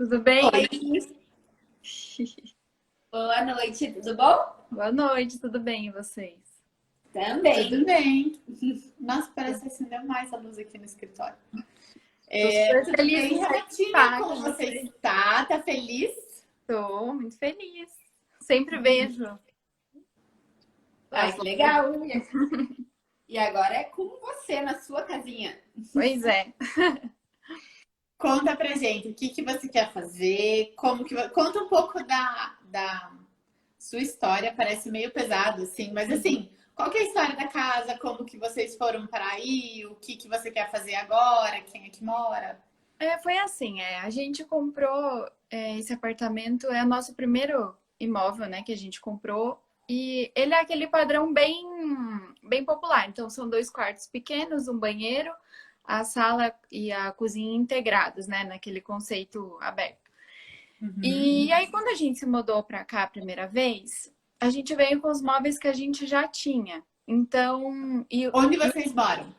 Tudo bem? Oi, boa noite, tudo bom? Boa noite, tudo bem e vocês? Também. Tudo bem. Nossa, parece que acendeu mais a luz aqui no escritório. Tô super Tudo feliz bem, de Renatinha? estar Como com você você. está? Tá feliz? Tô muito feliz. Sempre vejo. Ai, as que novidades. legal. E agora é com você, na sua casinha. Pois é. Conta pra gente o que que você quer fazer, conta um pouco da sua história, parece meio pesado, assim, mas assim, qual que é a história da casa, como que vocês foram para aí, o que que você quer fazer agora, quem é que mora? Foi assim, a gente comprou esse apartamento, é o nosso primeiro imóvel, né, que a gente comprou. E ele é aquele padrão bem popular. Então, são dois quartos pequenos, um banheiro, a sala e a cozinha integrados, né, naquele conceito aberto. Uhum. E aí, quando a gente se mudou para cá a primeira vez, a gente veio com os móveis que a gente já tinha. Então, Onde vocês moram?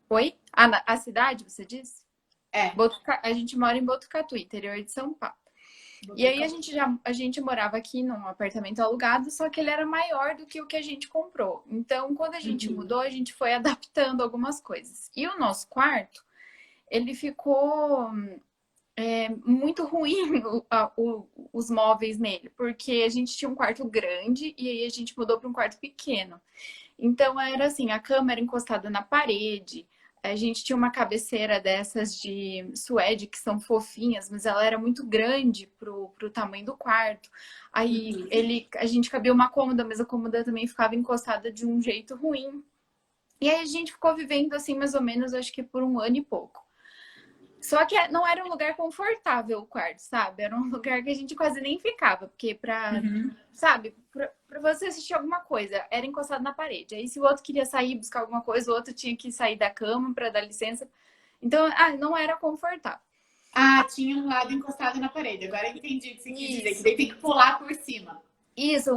oi? A cidade, você disse? É, A gente mora em Botucatu, interior de São Paulo. E aí Botucatu. a gente morava aqui num apartamento alugado, só que ele era maior do que o que a gente comprou. Então, quando a gente Uhum. mudou, a gente foi adaptando algumas coisas. E o nosso quarto, ele ficou muito ruim os móveis nele, porque a gente tinha um quarto grande e aí a gente mudou para um quarto pequeno. Então era assim, a cama era encostada na parede, a gente tinha uma cabeceira dessas de suede que são fofinhas, mas ela era muito grande pro tamanho do quarto. Aí Uhum. a gente cabia uma cômoda, mas a cômoda também ficava encostada de um jeito ruim. E aí a gente ficou vivendo assim mais ou menos, acho que por um ano e pouco. Só que não era um lugar confortável o quarto, sabe? Era um lugar que a gente quase nem ficava, porque Uhum. sabe, pra você assistir alguma coisa, era encostado na parede. Aí se o outro queria sair buscar alguma coisa, o outro tinha que sair da cama para dar licença. Então, não era confortável. Ah, tinha um lado encostado na parede. Agora eu entendi o que você quis dizer, que Isso. daí tem que pular por cima. Isso,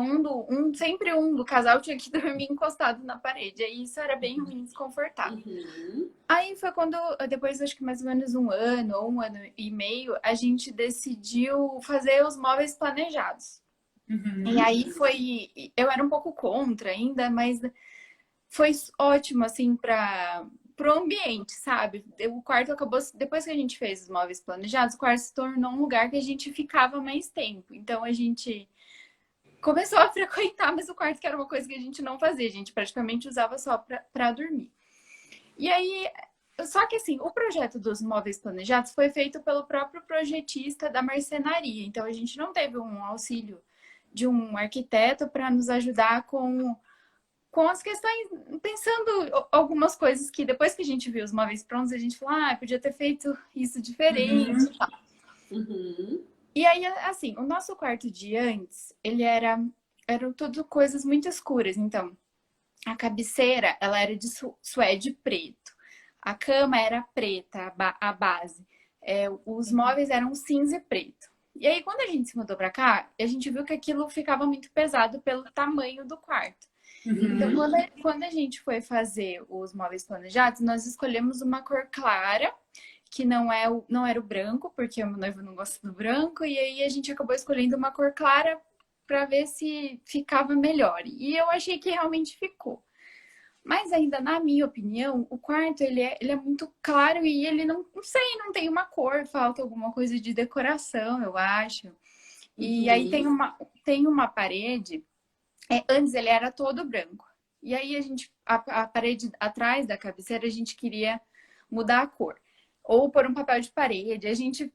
sempre um do casal tinha que dormir encostado na parede. Aí isso era bem ruim, desconfortável. Uhum. Aí foi quando, depois acho que mais ou menos um ano ou um ano e meio, a gente decidiu fazer os móveis planejados. E Uhum. aí eu era um pouco contra ainda, mas foi ótimo, assim, para o ambiente, sabe? O quarto acabou, depois que a gente fez os móveis planejados, o quarto se tornou um lugar que a gente ficava mais tempo. Então a gente começou a frequentar, mas o quarto que era uma coisa que a gente não fazia, a gente praticamente usava só para dormir. E aí, só que assim, o projeto dos móveis planejados foi feito pelo próprio projetista da marcenaria. Então a gente não teve um auxílio de um arquiteto para nos ajudar com as questões, pensando algumas coisas que depois que a gente viu os móveis prontos, a gente falou, podia ter feito isso diferente. Uhum. Uhum. E aí, assim, o nosso quarto de antes, eram tudo coisas muito escuras. Então, a cabeceira, ela era de suede preto. A cama era preta, a base. Os móveis eram cinza e preto. E aí, quando a gente se mudou pra cá, a gente viu que aquilo ficava muito pesado pelo tamanho do quarto. Então, Uhum. quando a gente foi fazer os móveis planejados, nós escolhemos uma cor clara, que não era o branco, porque o meu noivo não gosta do branco, e aí a gente acabou escolhendo uma cor clara para ver se ficava melhor. E eu achei que realmente ficou. Mas ainda, na minha opinião, o quarto ele é muito claro e ele não sei, não tem uma cor, falta alguma coisa de decoração, eu acho. E aí Uhum. tem uma parede, antes ele era todo branco. E aí a parede atrás da cabeceira, a gente queria mudar a cor. Ou pôr um papel de parede.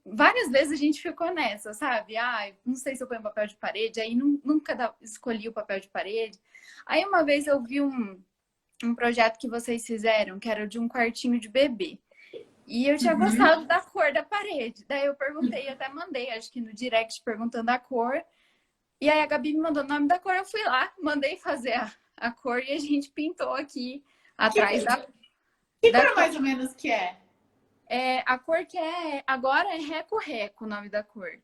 Várias vezes a gente ficou nessa, sabe? Não sei se eu ponho papel de parede. Aí nunca escolhi o papel de parede. Aí uma vez eu vi um projeto que vocês fizeram, que era de um quartinho de bebê. E eu tinha Uhum. gostado da cor da parede. Daí eu perguntei, até mandei, acho que no direct, perguntando a cor. E aí a Gabi me mandou o nome da cor, eu fui lá, mandei fazer a cor e a gente pintou aqui Que, atrás que da cor cama. mais ou menos que é? A cor que agora é Reco-Reco o nome da cor. É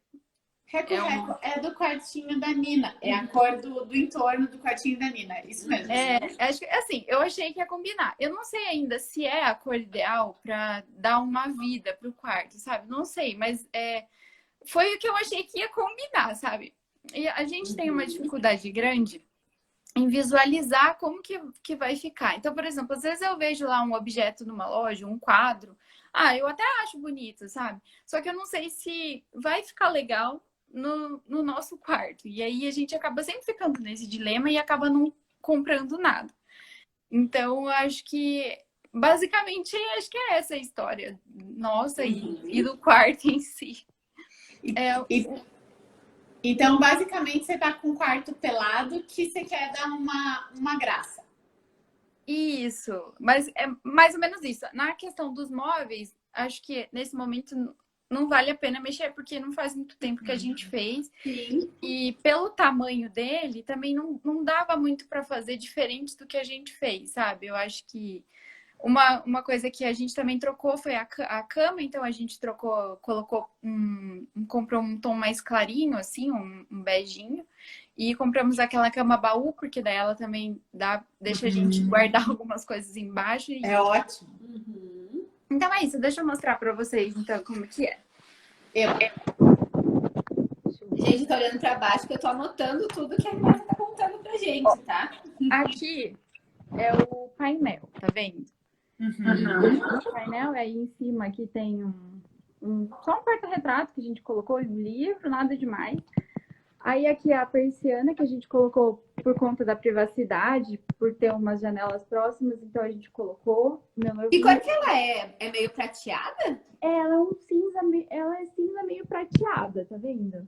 um, Reco-reco é do quartinho da Nina. É a cor do entorno do quartinho da Nina. É isso mesmo. acho que assim, eu achei que ia combinar. Eu não sei ainda se é a cor ideal para dar uma vida pro quarto, sabe? Não sei, mas foi o que eu achei que ia combinar, sabe? E a gente tem uma dificuldade grande em visualizar como que vai ficar. Então, por exemplo, às vezes eu vejo lá um objeto numa loja, um quadro. Ah, eu até acho bonito, sabe? Só que eu não sei se vai ficar legal no nosso quarto. E aí a gente acaba sempre ficando nesse dilema e acaba não comprando nada. Então, eu acho que basicamente acho que é essa a história nossa e do quarto em si. É, E- então, basicamente, você tá com um quarto pelado que você quer dar uma graça. isso, mas é mais ou menos isso. Na questão dos móveis, acho que nesse momento não vale a pena mexer, porque não faz muito tempo que a gente fez. Sim. E pelo tamanho dele, também não dava muito para fazer diferente do que a gente fez, sabe? Eu acho que uma coisa que a gente também trocou foi a cama, então a gente trocou, colocou comprou um tom mais clarinho, assim, um beijinho. E compramos aquela cama baú, porque daí ela também deixa a gente guardar algumas coisas embaixo. É ótimo. Uhum. Então é isso, deixa eu mostrar pra vocês então como que é. Eu. Gente, tô olhando pra baixo que eu tô anotando tudo que a Renata tá contando pra gente, tá? Aqui é o painel, tá vendo? O painel aí em cima aqui tem só um porta-retrato que a gente colocou em um livro, nada demais. Aí aqui é a persiana que a gente colocou por conta da privacidade, por ter umas janelas próximas, então a gente colocou. E cor que ela é? É meio prateada? Ela é um cinza, ela é cinza meio prateada, tá vendo?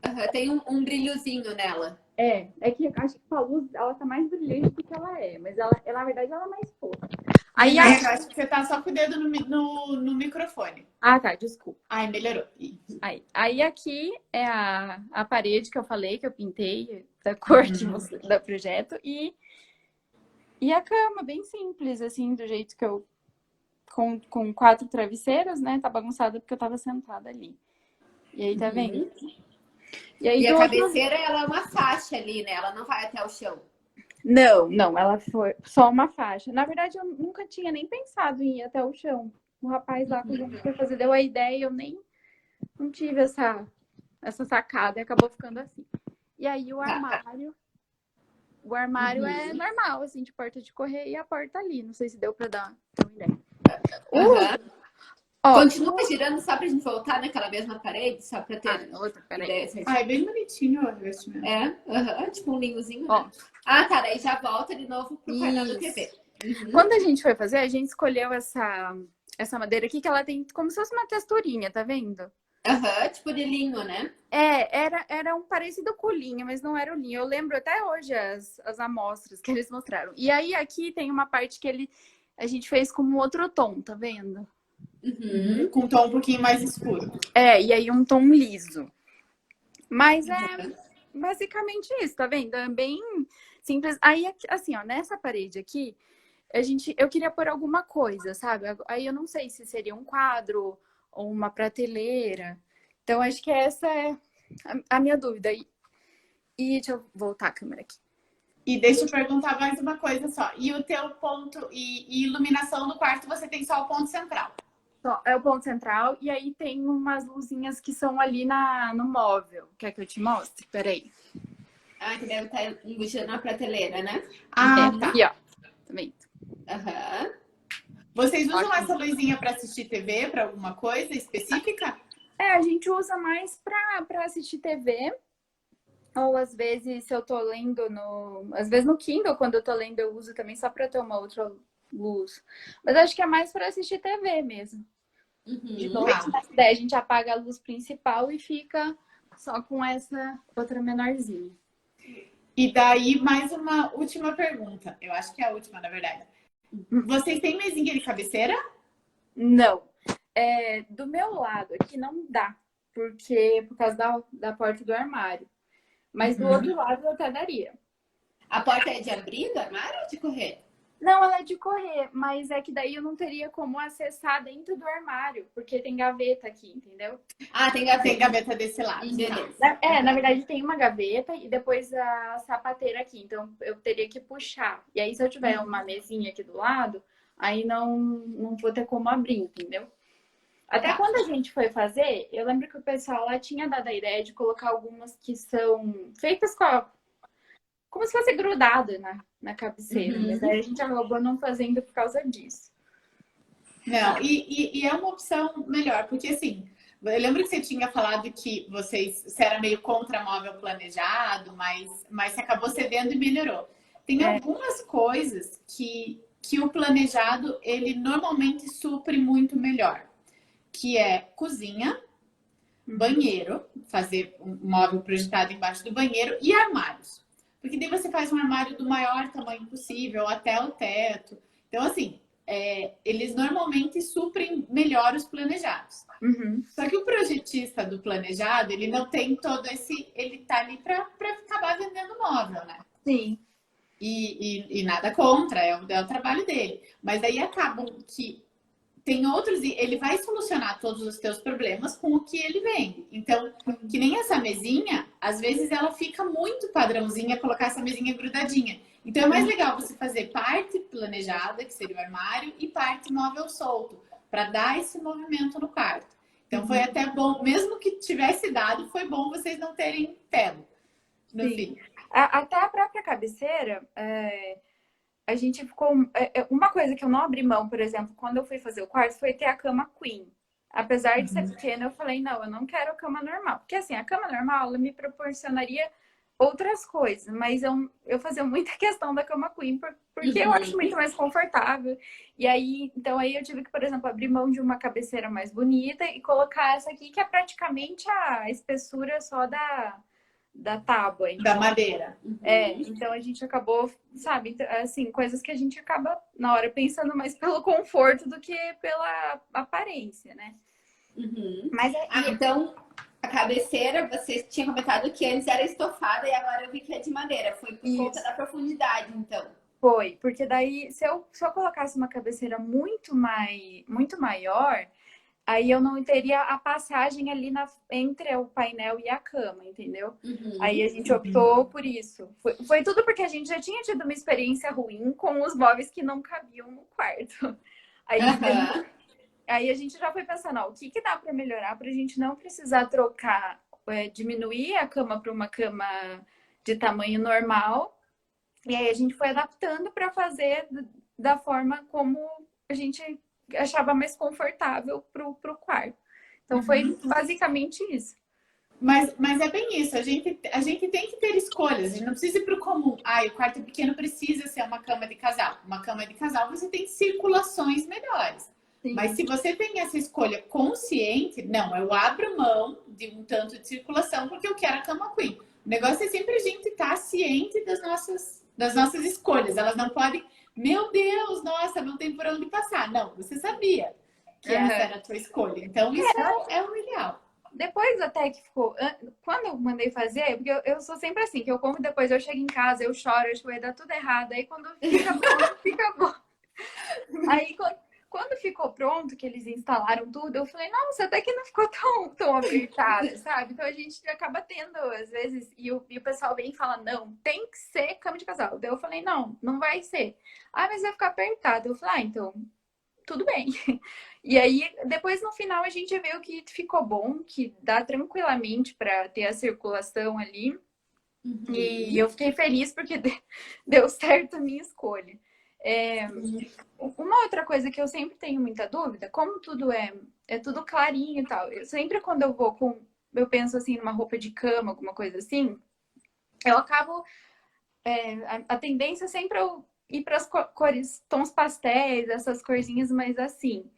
Uhum, tem um brilhozinho nela. É que acho que com a luz ela tá mais brilhante do que ela é, mas na verdade ela é mais fofa. Aí, eu acho que você tá só com o dedo no microfone. Ah, tá, desculpa. Ai, melhorou. Aí aqui é a parede que eu falei, que eu pintei, da cor do projeto, e a cama, bem simples, assim, do jeito que eu. Com 4 travesseiros, né? Tá bagunçada porque eu tava sentada ali. E aí, tá vendo? E aí, a cabeceira, ela é uma faixa ali, né? Ela não vai até o chão. Não, ela foi só uma faixa. Na verdade, eu nunca tinha nem pensado em ir até o chão. O rapaz lá, quando a gente foi fazer, deu a ideia e eu nem não tive essa sacada e acabou ficando assim. E aí o armário. O armário é normal, assim, de porta de correr e a porta ali. Não sei se deu pra dar uma ideia. Continua girando só pra gente voltar naquela mesma parede, só pra ter outra, peraí. ideia certinha. Ah, é bem bonitinho o revestimento. Tipo um linhozinho, né? Ah, tá, daí já volta de novo pro painel da TV. Quando a gente foi fazer, a gente escolheu essa madeira aqui, que ela tem como se fosse uma texturinha, tá vendo? Tipo de linho, né? Era um parecido com o linho, mas não era o linho. Eu lembro até hoje as amostras que eles mostraram. E aí aqui tem uma parte que a gente fez com um outro tom, tá vendo? Com um tom um pouquinho mais escuro. E aí um tom liso. Mas é basicamente isso, tá vendo? É bem simples. Aí, assim, ó, nessa parede aqui, eu queria pôr alguma coisa, sabe? Aí eu não sei se seria um quadro ou uma prateleira. Então, acho que essa é a minha dúvida. E deixa eu voltar a câmera aqui. E deixa eu perguntar mais uma coisa só. E o teu ponto e iluminação do quarto, você tem só o ponto central? É o ponto central. E aí tem umas luzinhas que são ali no móvel. Quer que eu te mostre? Peraí. Ah, que deve estar embuchando na prateleira, né? Ah, tá. Aqui, ó. Tá vendo? Vocês usam essa luzinha para assistir TV, para alguma coisa específica? A gente usa mais para assistir TV. Ou às vezes, se eu tô lendo às vezes no Kindle, quando eu tô lendo, eu uso também só para ter uma outra luz. Mas acho que é mais para assistir TV mesmo. De noite, daí a gente apaga a luz principal e fica só com essa outra menorzinha. E daí, mais uma última pergunta. Eu acho que é a última, na verdade. Vocês têm mesinha de cabeceira? Não. Do meu lado aqui não dá, por causa da porta do armário. Mas do outro lado eu até daria. A porta é de abrir do armário ou de correr? Não, ela é de correr, mas é que daí eu não teria como acessar dentro do armário, porque tem gaveta aqui, entendeu? Ah, tem gaveta. Tem gaveta desse lado. Beleza. Na verdade tem uma gaveta e depois a sapateira aqui, então eu teria que puxar. E aí se eu tiver uma mesinha aqui do lado, aí não vou ter como abrir, entendeu? Até Tá. quando a gente foi fazer, eu lembro que o pessoal lá tinha dado a ideia de colocar algumas que são feitas como se fosse grudado na cabeceira. Mas Uhum. aí a gente acabou não fazendo por causa disso. Não, e é uma opção melhor, porque assim, eu lembro que você tinha falado que você era meio contra móvel planejado, mas você acabou cedendo e melhorou. Tem É. algumas coisas que o planejado, ele normalmente supre muito melhor, que é cozinha, banheiro, fazer um móvel projetado embaixo do banheiro e armários. Porque daí você faz um armário do maior tamanho possível até o teto. Então, assim, eles normalmente suprem melhor os planejados. Uhum. Só que o projetista do planejado, ele não tem todo esse. Ele tá ali para acabar vendendo móvel, né? Sim. E nada contra, é o trabalho dele. Mas aí acabam que tem outros, e ele vai solucionar todos os teus problemas com o que ele vende. Então, que nem essa mesinha, às vezes ela fica muito padrãozinha, colocar essa mesinha grudadinha. Então, é mais legal você fazer parte planejada, que seria o armário, e parte móvel solto, para dar esse movimento no quarto. Então, foi até bom, mesmo que tivesse dado, foi bom vocês não terem pego no Sim. fim. Até a própria cabeceira, a gente ficou. Uma coisa que eu não abri mão, por exemplo, quando eu fui fazer o quarto, foi ter a cama queen. Apesar de ser pequena, eu falei, não, eu não quero a cama normal. Porque assim, a cama normal, ela me proporcionaria outras coisas, mas eu fazia muita questão da cama queen, porque eu acho muito mais confortável. E aí, então aí eu tive que, por exemplo, abrir mão de uma cabeceira mais bonita e colocar essa aqui, que é praticamente a espessura só da tábua. Da Então, madeira. então a gente acabou, sabe, assim, coisas que a gente acaba na hora pensando mais pelo conforto do que pela aparência, né? Mas Então a cabeceira, você tinha comentado que antes era estofada e agora eu vi que é de madeira. Foi por conta isso da profundidade, então. foi, porque daí se eu colocasse uma cabeceira muito maior, aí eu não teria a passagem ali entre o painel e a cama, entendeu? Aí a gente optou por isso. Foi tudo porque a gente já tinha tido uma experiência ruim com os móveis que não cabiam no quarto. Aí, aí a gente já foi pensando, ó, o que dá para melhorar para a gente não precisar trocar, diminuir a cama para uma cama de tamanho normal. E aí a gente foi adaptando para fazer da forma como a gente achava mais confortável pro quarto. Então foi basicamente isso. Mas é bem isso, a gente tem que ter escolhas, a gente não precisa ir para o comum. O quarto pequeno precisa ser uma cama de casal. Uma cama de casal você tem circulações melhores. Sim. Mas se você tem essa escolha consciente, não, eu abro mão de um tanto de circulação porque eu quero a cama queen. O negócio é sempre a gente estar ciente das nossas escolhas. Elas não podem, meu Deus, nossa, não tem por onde passar. Não, você sabia que essa era a tua escolha. Então, isso é o ideal. Depois até que ficou. Quando eu mandei fazer, porque eu sou sempre assim, que eu como depois, eu chego em casa, eu choro, eu acho que vai dar tudo errado. Aí quando fica bom, fica bom. Aí quando ficou pronto, que eles instalaram tudo, eu falei, nossa, até que não ficou tão apertado, sabe? Então a gente acaba tendo, às vezes, e o pessoal vem e fala, não, tem que ser cama de casal. Daí eu falei, não vai ser. Mas vai ficar apertado. Eu falei, então, tudo bem. E aí, depois no final, a gente viu que ficou bom, que dá tranquilamente para ter a circulação ali. E eu fiquei feliz porque deu certo a minha escolha. Uma outra coisa que eu sempre tenho muita dúvida, como tudo é tudo clarinho e tal. Sempre quando eu penso assim numa roupa de cama, alguma coisa assim, eu acabo a tendência sempre é eu ir para as cores, tons pastéis, essas corzinhas mais assim.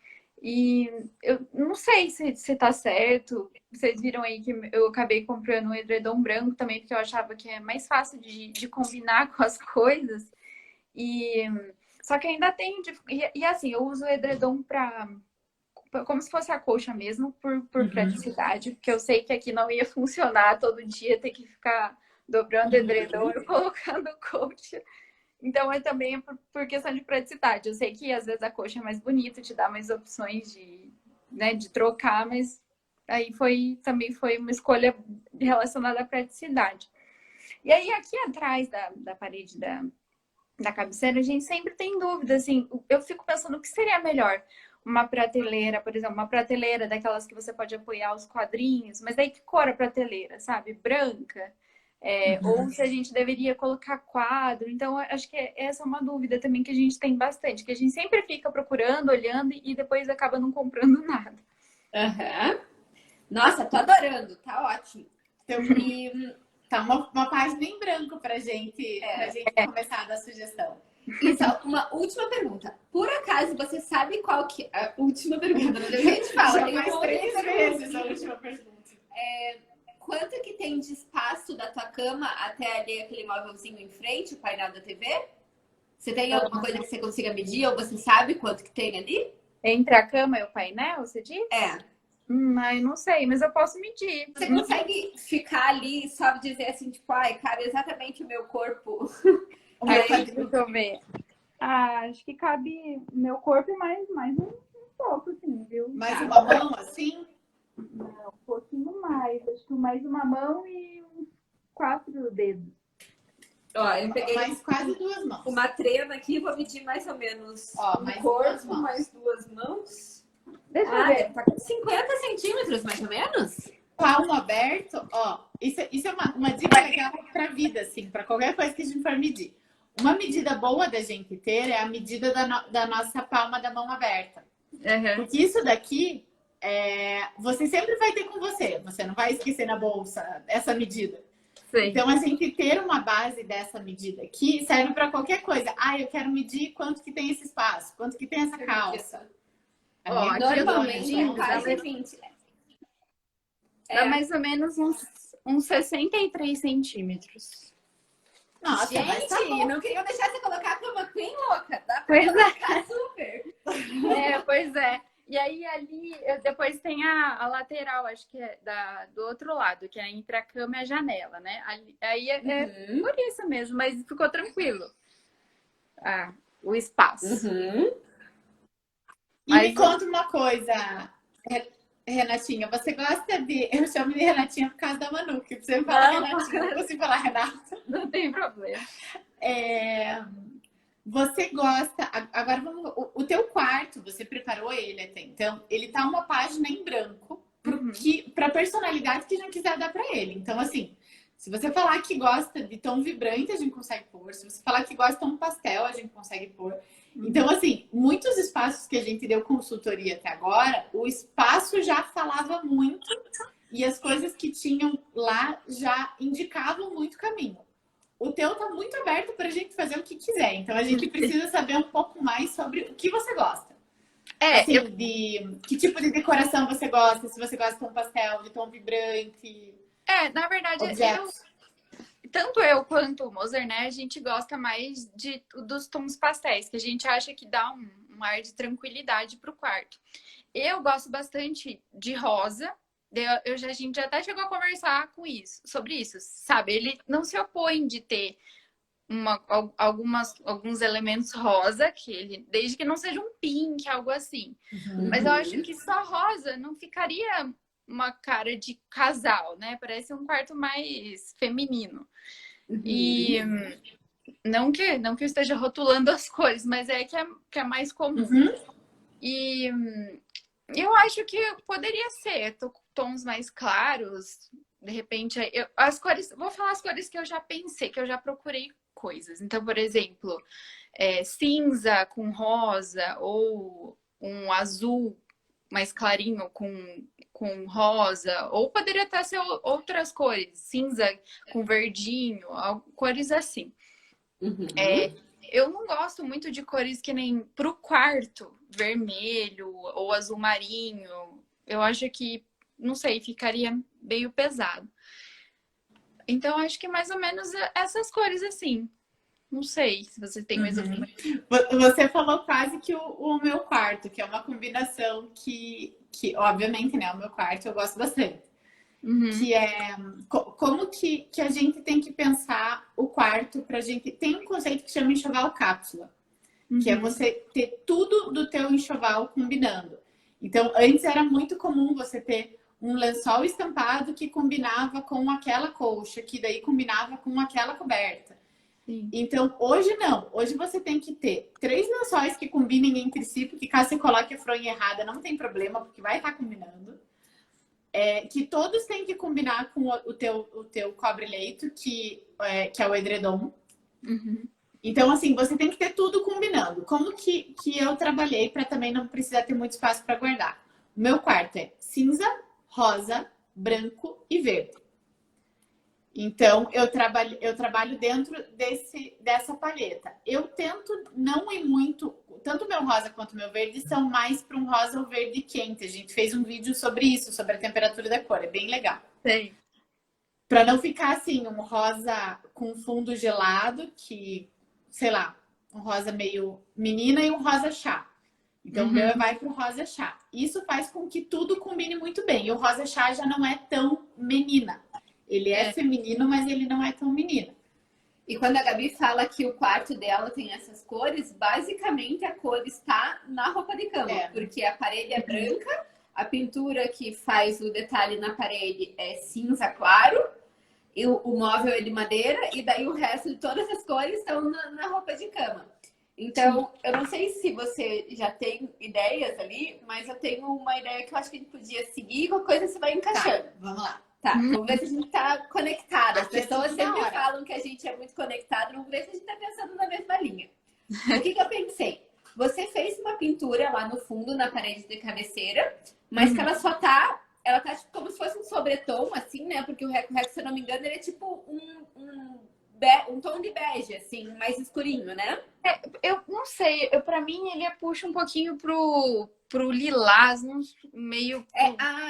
E eu não sei se tá certo. Vocês viram aí que eu acabei comprando um edredom branco também, porque eu achava que é mais fácil de combinar com as coisas. E só que ainda tem. E assim, eu uso o edredom como se fosse a colcha mesmo, por praticidade, porque eu sei que aqui não ia funcionar todo dia, ter que ficar dobrando edredom e colocando colcha. Então, também é por questão de praticidade. Eu sei que às vezes a coxa é mais bonita, te dá mais opções de trocar, mas aí também foi uma escolha relacionada à praticidade. E aí, aqui atrás da parede da cabeceira, a gente sempre tem dúvida, assim, eu fico pensando o que seria melhor. uma prateleira, por exemplo, uma prateleira daquelas que você pode apoiar os quadrinhos, mas aí que cor a prateleira, sabe? Branca. Ou se a gente deveria colocar quadro. Então, acho que essa é uma dúvida também que a gente tem bastante, que a gente sempre fica procurando, olhando e depois acaba não comprando nada. Uhum. Nossa, tô adorando, tá ótimo. E tá uma página em branco pra gente começar a dar sugestão. Isso, uma última pergunta. Por acaso você sabe qual que... A última pergunta, não deu nem de falar. Já mais 3 vezes a última pergunta. Quanto que tem de espaço da tua cama até ali aquele móvelzinho em frente, o painel da TV? Você tem alguma coisa que você consiga medir ou você sabe quanto que tem ali? Entre a cama e o painel, você diz? Ai, não sei, mas eu posso medir. Você consegue ficar ali e só dizer assim, tipo, cabe exatamente o meu corpo? Deixa eu ver. Acho que cabe meu corpo e mais um pouco, assim, viu? Mais uma mão, assim? Não, um pouquinho mais. Acho que mais uma mão e uns 4 dedos. Eu peguei mais quase 2 mãos. Uma trena aqui, vou medir mais ou menos mais corpo, mais 2 mãos. Deixa eu ver. Tá com 50 centímetros, mais ou menos? Palmo aberto, isso é uma dica legal pra vida, assim, pra qualquer coisa que a gente for medir. Uma medida boa da gente ter é a medida da nossa palma da mão aberta. Porque isso daqui, você sempre vai ter com você. Você não vai esquecer na bolsa essa medida. Sim. Então, a gente ter uma base dessa medida aqui serve para qualquer coisa. Eu quero medir quanto que tem esse espaço, quanto que tem essa calça. Normalmente, quase 20. Dá mais ou menos uns 63 centímetros. Nossa, gente, mas tá bom. não queria deixar você colocar a cama bem louca. Dá pra Pois colocar super. Pois é. E aí ali, depois tem a lateral, acho que é do outro lado, que é entre a cama e a janela, né? Aí por isso mesmo, mas ficou tranquilo. O espaço. E me conta uma coisa, Renatinha, você gosta de... Eu chamo de Renatinha por causa da Manu, que você fala Renatinha, não consigo falar Renata. Não tem problema. Você gosta... Agora, o teu quarto, você preparou ele até então, ele tá uma página em branco para a personalidade que a gente quiser dar para ele. Então, assim, se você falar que gosta de tom vibrante, a gente consegue pôr. Se você falar que gosta de tom pastel, a gente consegue pôr. Então, assim, muitos espaços que a gente deu consultoria até agora, o espaço já falava muito e as coisas que tinham lá já indicavam muito caminho. O teu tá muito aberto pra gente fazer o que quiser. Então, a gente precisa saber um pouco mais sobre o que você gosta. De que tipo de decoração você gosta, se você gosta de tom pastel, de tom vibrante. Na verdade, objetos. Tanto eu quanto o Moser, né, a gente gosta mais dos tons pastéis, que a gente acha que dá um ar de tranquilidade pro quarto. Eu gosto bastante de rosa. A gente já até chegou a conversar sobre isso, sabe? Ele não se opõe de ter alguns elementos rosa, desde que não seja um pink, algo assim. Mas eu acho que só rosa não ficaria uma cara de casal, né? Parece um quarto mais feminino. E não que eu esteja rotulando as cores, mas que é mais comum. E eu acho que poderia ser tons mais claros, de repente, as cores, vou falar as cores que eu já pensei, que eu já procurei coisas. Então, por exemplo, cinza com rosa ou um azul mais clarinho com rosa, ou poderia até ser outras cores, cinza com verdinho, cores assim. Eu não gosto muito de cores que nem pro quarto, vermelho ou azul marinho. Eu acho que, não sei, ficaria meio pesado. Então, acho que mais ou menos essas cores assim. Não sei se você tem mais alguma. Você falou quase que o meu quarto, que é uma combinação que obviamente, né, o meu quarto eu gosto bastante. Que é como que a gente tem que pensar o quarto pra gente... Tem um conceito que chama enxoval cápsula, que é você ter tudo do teu enxoval combinando. Então, antes era muito comum você ter um lençol estampado que combinava com aquela colcha, que daí combinava com aquela coberta. Sim. Então, hoje não. Hoje você tem que ter 3 lençóis que combinem entre si, porque caso você coloque a fronha errada, não tem problema, porque vai estar combinando. Que todos têm que combinar com o teu cobre-leito, que é o edredom. Uhum. Então, assim, você tem que ter tudo combinando. Como que eu trabalhei para também não precisar ter muito espaço para guardar? O meu quarto é cinza, rosa, branco e verde. Então, eu trabalho dentro dessa paleta. Eu tento não ir muito... Tanto o meu rosa quanto o meu verde são mais para um rosa ou verde quente. A gente fez um vídeo sobre isso, sobre a temperatura da cor. É bem legal. Sei. Para não ficar assim, um rosa com fundo gelado, que, sei lá, um rosa meio menina e um rosa chá. Então, o meu vai pro rosa chá. Isso faz com que tudo combine muito bem. E o rosa chá já não é tão menina. Ele é feminino, mas ele não é tão menino. E quando a Gabi fala que o quarto dela tem essas cores, basicamente a cor está na roupa de cama. Porque a parede é branca, a pintura que faz o detalhe na parede é cinza claro, e o móvel é de madeira, e daí o resto de todas as cores estão na roupa de cama. Então, eu não sei se você já tem ideias ali, mas eu tenho uma ideia que eu acho que a gente podia seguir, qualquer coisa você vai encaixando. Tá, vamos lá. Tá, vamos ver se a gente tá conectada. As pessoas sempre hora. falam que a gente é muito conectada, vamos ver se a gente tá pensando na mesma linha. O que eu pensei? Você fez uma pintura lá no fundo, na parede de cabeceira, mas que ela tá tipo, como se fosse um sobretom, assim, né? Porque o Reco, se eu não me engano, ele é tipo um tom de bege, assim, mais escurinho, né? Eu não sei, pra mim ele puxa um pouquinho pro lilás, meio...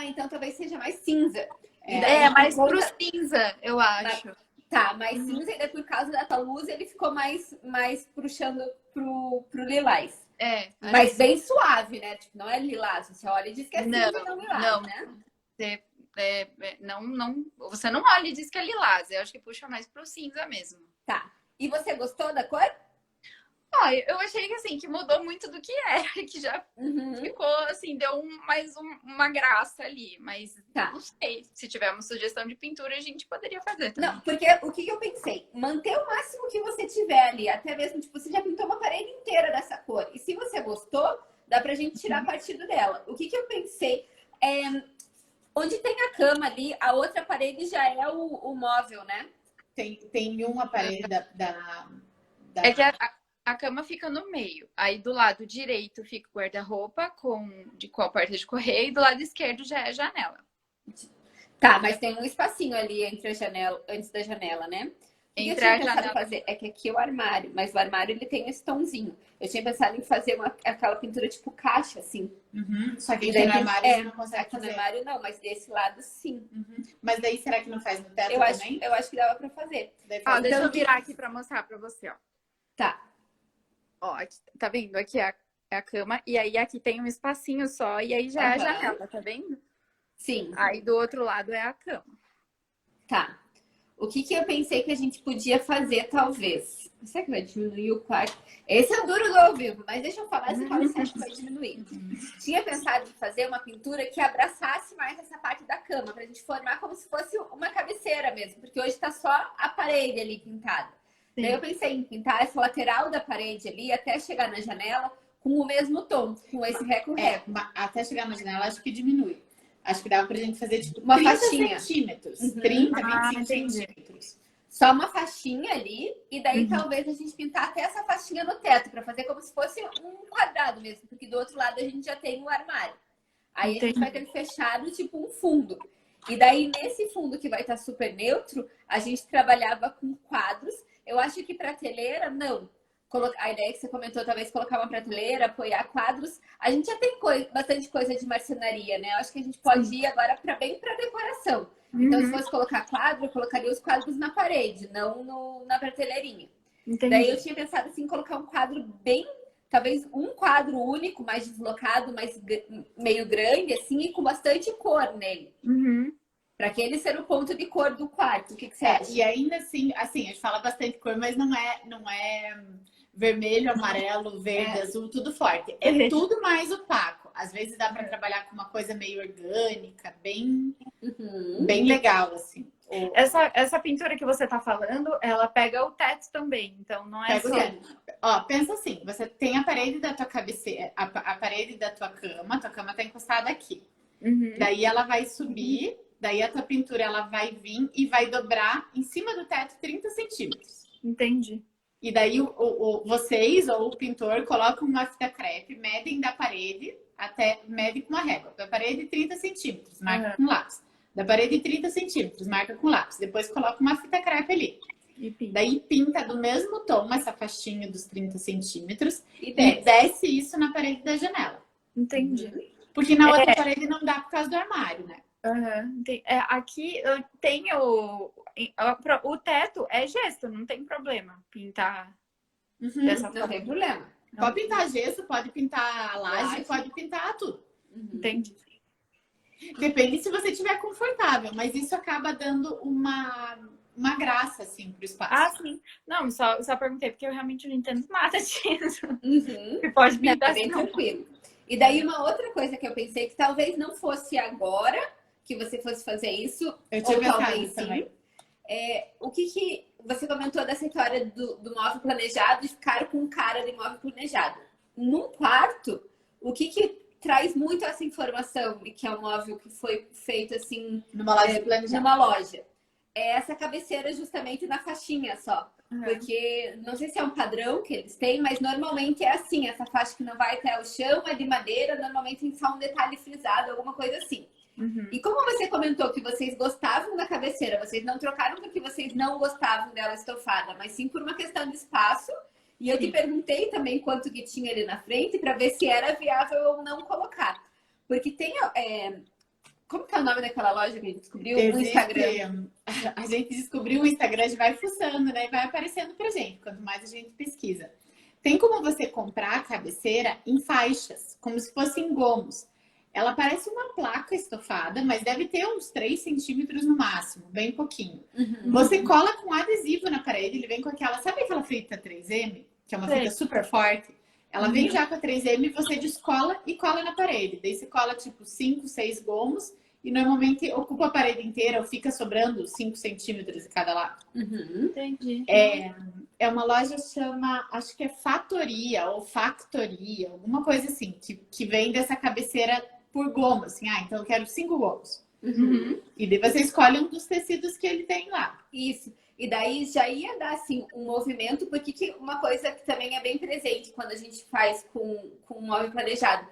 Então talvez seja mais cinza. Mais pro cinza, eu acho. Tá, mais cinza, e por causa da tua luz ele ficou mais puxando pro lilás. Mas bem suave, né? Tipo, não é lilás. Você olha e diz que é cinza e não lilás, né? Você não olha e diz que é lilás. Eu acho que puxa mais pro cinza mesmo. Tá. E você gostou da cor? Eu achei que assim, que mudou muito do que era, que já ficou assim, deu uma graça ali. Mas não sei, se tiver uma sugestão de pintura, a gente poderia fazer também. Não, porque o que eu pensei? Manter o máximo que você tiver ali, até mesmo, tipo, você já pintou uma parede inteira dessa cor. E se você gostou, dá pra gente tirar partido dela. O que eu pensei onde tem a cama ali, a outra parede já é o móvel, né? Tem uma parede da... É que a cama fica no meio. Aí do lado direito fica o guarda-roupa com a porta de correr e do lado esquerdo já é a janela. Tá, mas tem um espacinho ali entre a janela, antes da janela, né? O que eu tinha pensado em fazer é que aqui é o armário, mas o armário ele tem esse tomzinho. Eu tinha pensado em fazer aquela pintura tipo caixa, assim. Só que aqui no armário você não consegue aqui fazer. No armário não, mas desse lado sim. Mas daí será que não faz no teto também? Eu acho que dava pra fazer. Deixa eu virar aqui pra mostrar pra você, ó. Tá. Ó, aqui, tá vendo? Aqui é a cama. E aí aqui tem um espacinho só. E aí já é a janela, tá vendo? Sim. Aí do outro lado é a cama. Tá. O que eu pensei que a gente podia fazer, talvez? Será que vai diminuir o quarto? Esse é o duro do ao vivo, mas deixa eu falar, você fala se acha que vai diminuir. Tinha pensado em fazer uma pintura que abraçasse mais essa parte da cama, pra gente formar como se fosse uma cabeceira mesmo, porque hoje tá só a parede ali pintada. Sim. Daí eu pensei em pintar essa lateral da parede ali até chegar na janela com o mesmo tom, com esse reco-reco. Até chegar na janela, acho que diminui. Acho que dava pra gente fazer tipo uma 30 faixinha. Centímetros. 30, 25 centímetros. Só uma faixinha ali, e daí talvez a gente pintar até essa faixinha no teto, pra fazer como se fosse um quadrado mesmo, porque do outro lado a gente já tem o armário. Aí a gente vai ter ele fechado, tipo um fundo. E daí nesse fundo que vai estar super neutro, a gente trabalhava com quadros. Eu acho que prateleira, não. A ideia que você comentou, talvez colocar uma prateleira, apoiar quadros. A gente já tem bastante coisa de marcenaria, né? Eu acho que a gente pode ir agora bem para decoração. Então, se fosse colocar quadro, eu colocaria os quadros na parede, não na prateleirinha. Entendi. Daí eu tinha pensado assim, colocar um quadro bem... Talvez um quadro único, mais deslocado, meio grande, assim, e com bastante cor nele. Para que ele ser o ponto de cor do quarto. O que você acha? E ainda assim, a gente fala bastante cor, mas não é vermelho, amarelo, verde, azul, tudo forte. É tudo mais opaco. Às vezes dá para trabalhar com uma coisa meio orgânica, bem legal, assim. Essa pintura que você tá falando, ela pega o teto também, então não é Pega o só... teto. Ó, pensa assim, você tem a parede da tua cabeceira, a parede da tua cama tá encostada aqui. Uhum, Daí ela vai subir, daí a tua pintura ela vai vir e vai dobrar em cima do teto 30 centímetros. entendi. E daí vocês ou o pintor colocam uma fita crepe, medem da parede até, medem com uma régua. Da parede 30 centímetros, marca com lápis. Da parede 30 centímetros, marca com lápis. Depois coloca uma fita crepe ali. E pinta. Daí pinta do mesmo tom essa faixinha dos 30 centímetros e desce isso na parede da janela. Entendi. Porque na outra parede não dá por causa do armário, né? Uhum. Aqui eu tenho... O teto é gesso, não tem problema pintar dessa Não forma. tem problema. Pode pintar gesso, pode pintar laje, Laje. pode pintar tudo. Entendi. Depende se você estiver confortável, mas isso acaba dando uma graça, assim, pro espaço. Ah, sim. Não, só perguntei porque eu realmente não entendo nada disso. Uhum. Você pode Não, pintar é bem assim. tranquilo. E daí uma outra coisa que eu pensei que talvez não fosse agora que você fosse fazer isso, Eu tinha ou pensado talvez também. sim. O que você comentou dessa história do móvel planejado e ficar com cara de móvel planejado? Num quarto, o que traz muito essa informação de que é um móvel que foi feito assim Numa loja planejada. numa loja? É essa cabeceira justamente na faixinha só. Uhum. Porque não sei se é um padrão que eles têm, mas normalmente é assim, essa faixa que não vai até o chão é de madeira, normalmente tem só um detalhe frisado, alguma coisa assim. Uhum. E como você comentou que vocês gostavam da cabeceira, vocês não trocaram porque vocês não gostavam dela estofada, mas sim por uma questão de espaço. E eu te perguntei também quanto que tinha ali na frente para ver se era viável ou não colocar. Porque tem... como que é o nome daquela loja que a gente descobriu? O Instagram. A gente descobriu o Instagram, a gente vai fuçando, né? E vai aparecendo pra gente, quanto mais a gente pesquisa. Tem como você comprar a cabeceira em faixas, como se fossem gomos. Ela parece uma placa estofada, mas deve ter uns 3 centímetros no máximo, bem pouquinho. Uhum. Você cola com adesivo na parede, ele vem com aquela... Sabe aquela fita 3M? Que é uma fita super forte? Ela vem já com a 3M, você descola e cola na parede. Daí você cola tipo 5, 6 gomos e normalmente ocupa a parede inteira ou fica sobrando 5 centímetros de cada lado. Uhum. Entendi. É uma loja chama, acho que é Fatoria ou Factoria, alguma coisa assim, que vende essa cabeceira por gomo, assim, então eu quero 5 gomos. Uhum. E daí você escolhe um dos tecidos que ele tem lá. Isso. E daí já ia dar assim um movimento, porque uma coisa que também é bem presente quando a gente faz com um móvel planejado,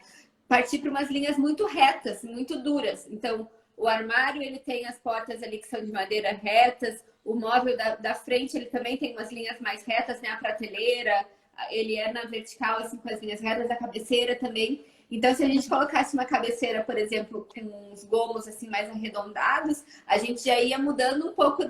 partir para umas linhas muito retas, muito duras. Então, o armário ele tem as portas ali que são de madeira retas, o móvel da frente ele também tem umas linhas mais retas, né? A prateleira, ele é na vertical assim com as linhas retas, a cabeceira também. Então, se a gente colocasse uma cabeceira, por exemplo, com uns gomos assim mais arredondados, a gente já ia mudando um pouco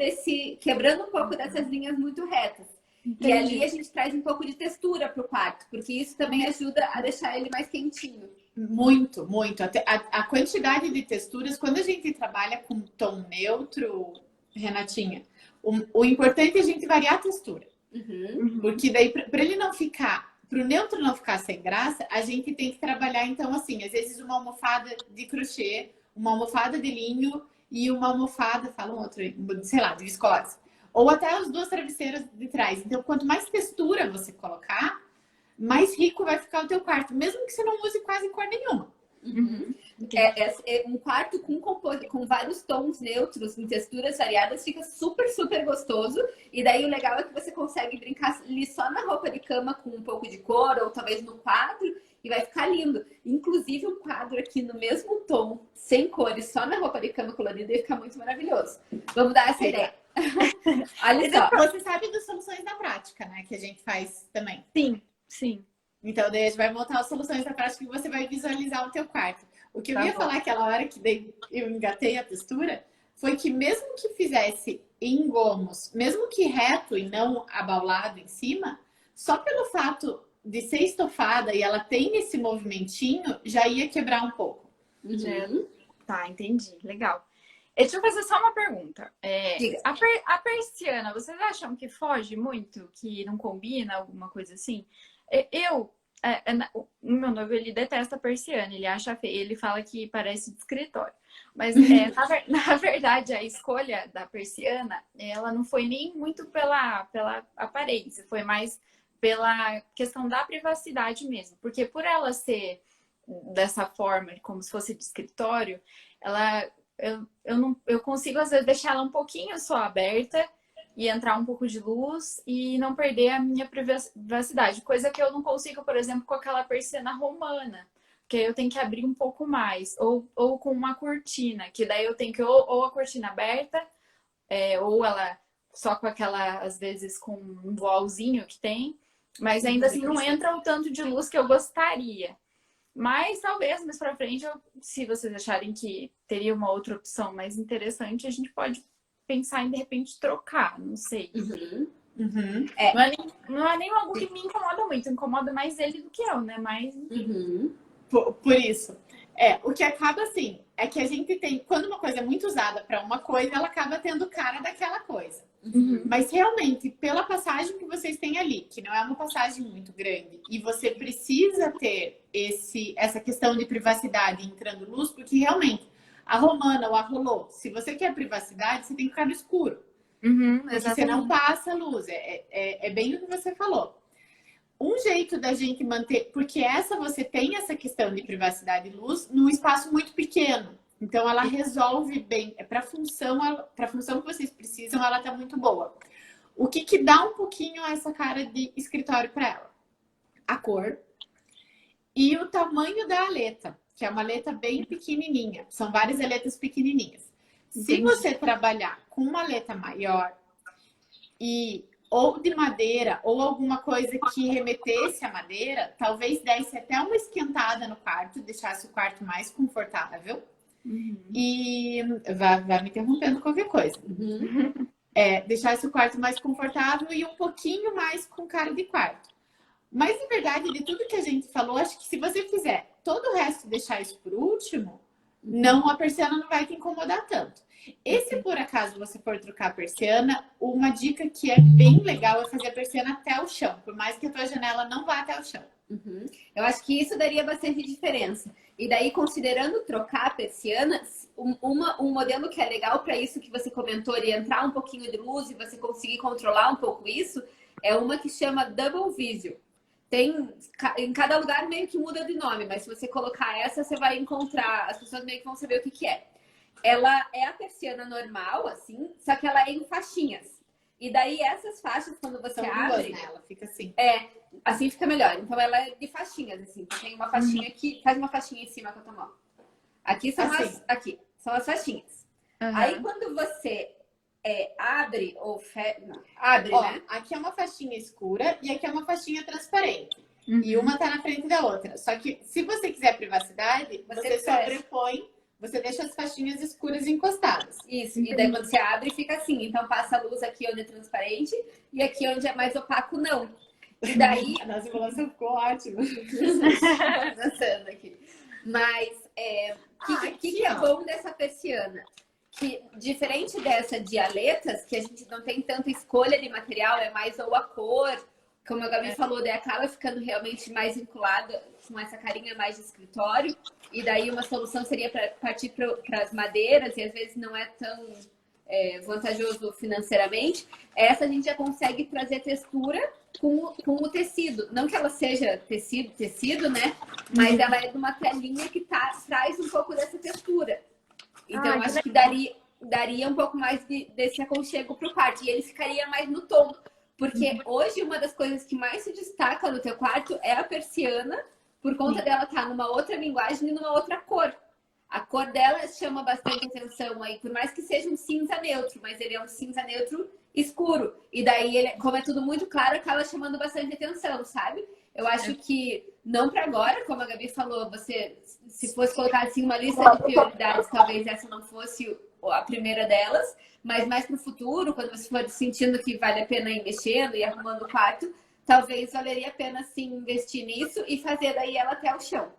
quebrando um pouco dessas linhas muito retas. Entendi. E ali a gente traz um pouco de textura para o quarto, porque isso também ajuda a deixar ele mais quentinho. Muito, muito. Até a quantidade de texturas, quando a gente trabalha com tom neutro, Renatinha, o importante é a gente variar a textura. Uhum. Porque daí, para ele não ficar, para o neutro não ficar sem graça, a gente tem que trabalhar, então, assim, às vezes uma almofada de crochê, uma almofada de linho e uma almofada, fala um outro, sei lá, de viscose. Ou até as 2 travesseiras de trás. Então, quanto mais textura você colocar, mais rico vai ficar o teu quarto, mesmo que você não use quase cor nenhuma. Uhum. Um quarto com vários tons neutros, em texturas variadas, fica super, super gostoso. E daí o legal é que você consegue brincar ali só na roupa de cama com um pouco de cor, ou talvez no quadro, e vai ficar lindo. Inclusive um quadro aqui no mesmo tom, sem cores, só na roupa de cama colorida, ia ficar muito maravilhoso. Vamos dar essa ideia. Olha só. Você sabe das soluções da prática, né? Que a gente faz também. Sim, sim. Então, daí a gente vai montar as soluções da prática e você vai visualizar o teu quarto. O que eu ia falar aquela hora que daí eu engatei a textura foi que mesmo que fizesse em gomos, mesmo que reto e não abaulado em cima, só pelo fato de ser estofada e ela tem esse movimentinho, já ia quebrar um pouco. Uhum. Tá, entendi. Legal. Deixa eu fazer só uma pergunta. Diga. A persiana, vocês acham que foge muito? Que não combina? Alguma coisa assim? Eu O meu noivo, ele detesta a persiana, ele acha feio, ele fala que parece de escritório. Mas, na verdade, a escolha da persiana, ela não foi nem muito pela aparência, foi mais pela questão da privacidade mesmo. Porque por ela ser dessa forma, como se fosse de escritório, eu consigo, às vezes, deixar ela um pouquinho só aberta e entrar um pouco de luz e não perder a minha privacidade. Coisa que eu não consigo, por exemplo, com aquela persiana romana, que eu tenho que abrir um pouco mais. Ou com uma cortina, que daí eu tenho que ou a cortina aberta, ou ela só com aquela, às vezes, com um voalzinho que tem. Mas ainda assim não entra o tanto de luz que eu gostaria. Mas talvez mais pra frente, se vocês acharem que teria uma outra opção mais interessante, a gente pode pensar em de repente trocar, não sei. Não é nem algo que me incomoda muito, incomoda mais ele do que eu, né? Mas por isso. O que acaba assim, é que a gente tem, quando uma coisa é muito usada para uma coisa, ela acaba tendo cara daquela coisa. Mas realmente, pela passagem que vocês têm ali, que não é uma passagem muito grande, e você precisa ter essa questão de privacidade entrando luz, porque realmente a romana ou a rolô, se você quer privacidade, você tem que ficar no escuro. Porque você não passa luz. É bem o que você falou. Um jeito da gente manter, porque você tem essa questão de privacidade e luz num espaço muito pequeno. Então ela resolve bem, para a função que vocês precisam, ela tá muito boa. O que dá um pouquinho essa cara de escritório para ela? A cor e o tamanho da aleta, que é uma aleta bem pequenininha. São várias aletas pequenininhas. Se você trabalhar com uma aleta maior ou de madeira, ou alguma coisa que remetesse à madeira, talvez desse até uma esquentada no quarto, deixasse o quarto mais confortável. E vai me interrompendo qualquer coisa. Deixasse o quarto mais confortável e um pouquinho mais com cara de quarto. Mas, na verdade, de tudo que a gente falou, acho que se você fizer todo o resto e deixar isso por último, a persiana não vai te incomodar tanto. E se por acaso você for trocar a persiana, uma dica que é bem legal é fazer a persiana até o chão, por mais que a tua janela não vá até o chão. Eu acho que isso daria bastante diferença. E daí, considerando trocar a persiana, um modelo que é legal para isso que você comentou, de entrar um pouquinho de luz e você conseguir controlar um pouco isso, é uma que chama Double Vision. Em cada lugar meio que muda de nome, mas se você colocar essa, você vai encontrar, as pessoas meio que vão saber o que é. Ela é a persiana normal, assim, só que ela é em faixinhas. E daí essas faixas, quando você abre... Duas, né? Ela fica assim. Assim fica melhor. Então ela é de faixinhas, assim. Tem uma faixinha aqui, faz uma faixinha em cima com a tua mão. Aqui são aqui são as faixinhas. Aí quando você abre ou abre, né? Aqui é uma faixinha escura e aqui é uma faixinha transparente. E uma tá na frente da outra. Só que se você quiser privacidade, você sobrepõe, você deixa as faixinhas escuras encostadas. Isso, e daí quando você abre, fica assim. Então passa a luz aqui onde é transparente e aqui onde é mais opaco, não. E daí... A nossa simulação ficou ótima. Dançando aqui. Mas o que é bom dessa persiana? Que, diferente dessa de aletas, que a gente não tem tanta escolha de material, é mais ou a cor, como a Gabi falou, daí acaba ficando realmente mais vinculada com essa carinha mais de escritório. E daí uma solução seria para partir para as madeiras, e às vezes não é tão vantajoso financeiramente. Essa a gente já consegue trazer textura com o tecido. Não que ela seja tecido, né? Mas ela é de uma telinha que traz um pouco dessa textura. Então, acho que daria um pouco mais desse aconchego pro quarto. E ele ficaria mais no tom. Porque hoje, uma das coisas que mais se destaca no teu quarto é a persiana, por conta dela estar numa outra linguagem e numa outra cor. A cor dela chama bastante atenção aí, por mais que seja um cinza neutro, mas ele é um cinza neutro escuro. E daí, como é tudo muito claro, acaba chamando bastante atenção, sabe? Eu acho que, não para agora, como a Gabi falou, se fosse colocar assim uma lista de prioridades, talvez essa não fosse a primeira delas, mas mais para o futuro, quando você for sentindo que vale a pena ir mexendo e arrumando o quarto, talvez valeria a pena sim investir nisso e fazer daí ela até o chão.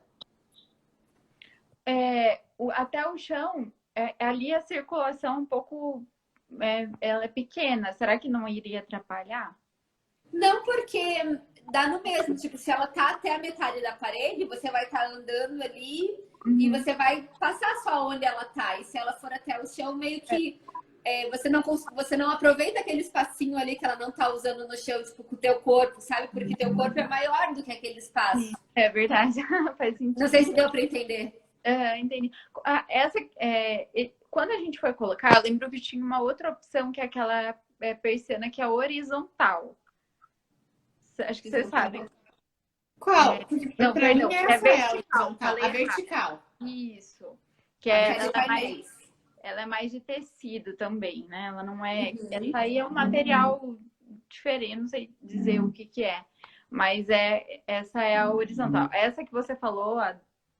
Até o chão, ali a circulação um pouco, ela é pequena. Será que não iria atrapalhar? Não, porque dá no mesmo. Tipo, se ela tá até a metade da parede, você vai estar andando ali e você vai passar só onde ela tá. E se ela for até o chão, meio que você não aproveita aquele espacinho ali que ela não tá usando no chão, tipo, com o teu corpo, sabe? Porque teu corpo é maior do que aquele espaço. É verdade, faz sentido. Não sei se deu para entender. Entendi. Quando a gente foi colocar, eu lembro que tinha uma outra opção, que é aquela persiana que é horizontal. Acho que você sabe. Qual? Não, Pra perdão, mim é essa é a vertical. horizontal. Falei A errado. vertical. Isso. Que ela Ela é mais de tecido também, né? Ela não é. Essa aí é um material diferente, não sei dizer o que é. Mas essa é a horizontal. Essa que você falou,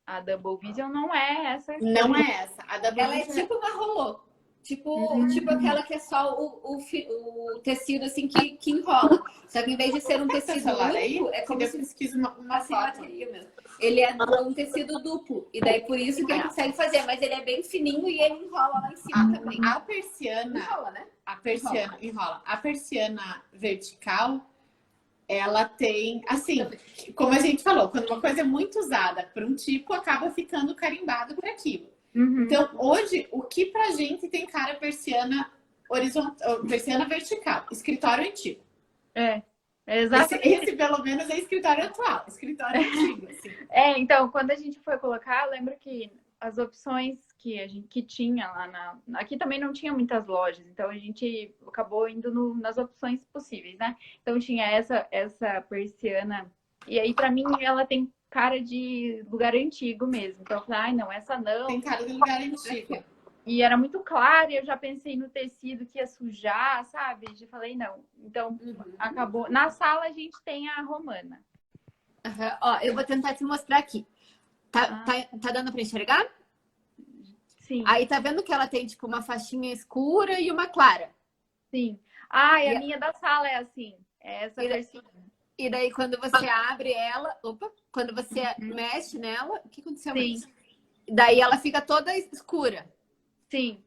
a Double Vision, não é essa. Não é essa. A Double ela é Vision tipo uma rolô. Tipo aquela que é só o tecido assim que enrola. Só que em vez de ser um tecido único, é como se pesquisa uma assim, foto. bateria mesmo. Ele é um tecido duplo. E daí por isso que ele consegue fazer. Mas ele é bem fininho e ele enrola lá em cima também. A persiana. Enrola, né? A persiana enrola. A persiana vertical, ela tem, assim, como a gente falou, quando uma coisa é muito usada por um tipo, acaba ficando carimbado por aquilo. Então, hoje, o que pra gente tem cara persiana horizontal, persiana vertical? Escritório antigo. Exatamente. Esse, pelo menos, é escritório atual. Escritório antigo, assim. Então, quando a gente foi colocar, eu lembro que as opções que tinha lá aqui também não tinha muitas lojas, então a gente acabou indo nas opções possíveis, né? Então tinha essa persiana, e aí pra mim ela tem cara de lugar antigo mesmo. Então eu falei, ai não, essa não. Tem cara de lugar antigo. E era muito clara, e eu já pensei no tecido que ia sujar, sabe? Já falei, não. Então acabou. Na sala a gente tem a romana. Ó, eu vou tentar te mostrar aqui. Tá dando pra enxergar? Sim. Aí tá vendo que ela tem tipo uma faixinha escura e uma clara. Sim. A minha da sala é assim. É essa versão. E daí quando você abre ela, quando você mexe nela, o que aconteceu? Sim. Daí ela fica toda escura. Sim.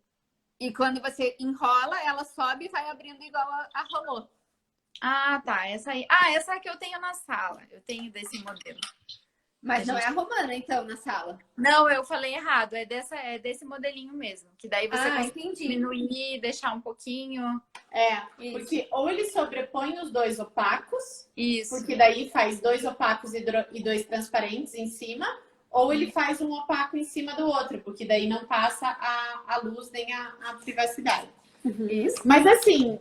E quando você enrola, ela sobe e vai abrindo igual a rolô. Ah, tá. Essa aí. Essa é que eu tenho na sala. Eu tenho desse modelo. Mas não é a romana, então, na sala. Não, eu falei errado. É desse modelinho mesmo. Que daí você consegue entendi. diminuir, deixar um pouquinho. Porque ou ele sobrepõe os dois opacos. Isso. Porque daí faz 2 opacos e 2 transparentes em cima. Ou ele faz um opaco em cima do outro. Porque daí não passa a luz nem a privacidade. Isso. Mas assim,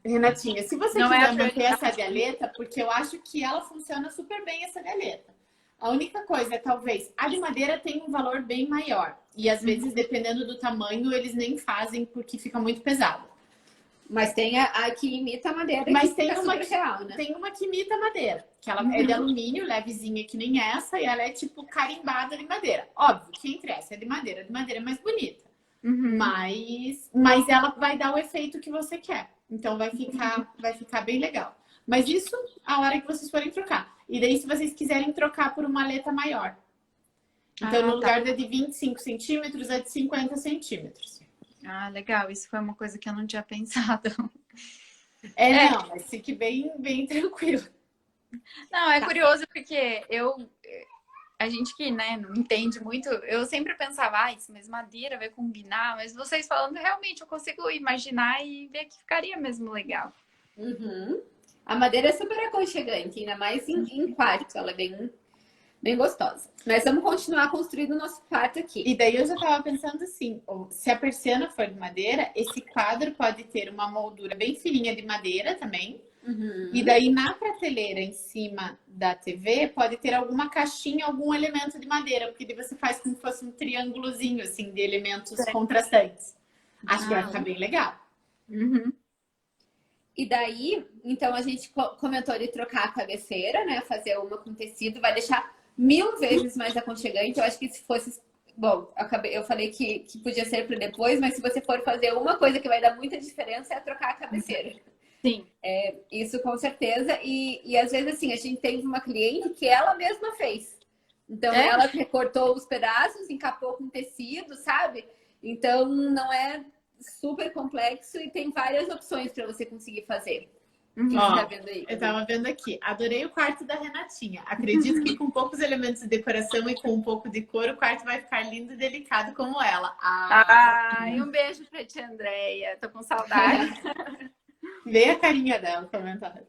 Renatinha, se você não quiser manter essa galeta, porque eu acho que ela funciona super bem, essa galeta. A única coisa é, talvez, a de madeira tem um valor bem maior. E às vezes, dependendo do tamanho, eles nem fazem porque fica muito pesado. Mas tem a que imita a madeira. Mas tem uma real, né? Tem uma que imita a madeira. Que ela é de alumínio, levezinha que nem essa. E ela é tipo carimbada de madeira. Óbvio que entre essa é de madeira é mais bonita. Mas ela vai dar o efeito que você quer. Então vai ficar bem legal. Mas isso a hora que vocês forem trocar. E daí, se vocês quiserem trocar por uma aleta maior. Então, no lugar de 25 centímetros, é de 50 centímetros. Ah, legal. Isso foi uma coisa que eu não tinha pensado. Não, mas fique bem, bem tranquilo. Não, é curioso porque a gente que, né, não entende muito, eu sempre pensava, mas madeira vai combinar, mas vocês falando, realmente eu consigo imaginar e ver que ficaria mesmo legal. A madeira é super aconchegante, ainda mais em quarto, ela é bem gostosa. Nós vamos continuar construindo o nosso quarto aqui. E daí eu já tava pensando assim, se a persiana for de madeira, esse quadro pode ter uma moldura bem fininha de madeira também. E daí na prateleira em cima da TV pode ter alguma caixinha, algum elemento de madeira, porque daí você faz como se fosse um triângulozinho assim de elementos contrastantes. Acho que vai ficar bem legal. E daí, então a gente comentou de trocar a cabeceira, né? Fazer uma com tecido, vai deixar 1000 vezes mais aconchegante. Eu acho que se fosse... Bom, eu falei que podia ser para depois, mas se você for fazer uma coisa que vai dar muita diferença é trocar a cabeceira. Sim. Isso com certeza. E às vezes, assim, a gente teve uma cliente que ela mesma fez. Então, ela recortou os pedaços, encapou com tecido, sabe? Então, não é super complexo e tem várias opções para você conseguir fazer. O que Ó, você tá vendo aí? eu tava vendo aqui. Adorei o quarto da Renatinha. Acredito que com poucos elementos de decoração e com um pouco de cor, o quarto vai ficar lindo e delicado como ela. Ai, um beijo pra tia Andréia. Tô com saudade. Vê a carinha dela no comentário.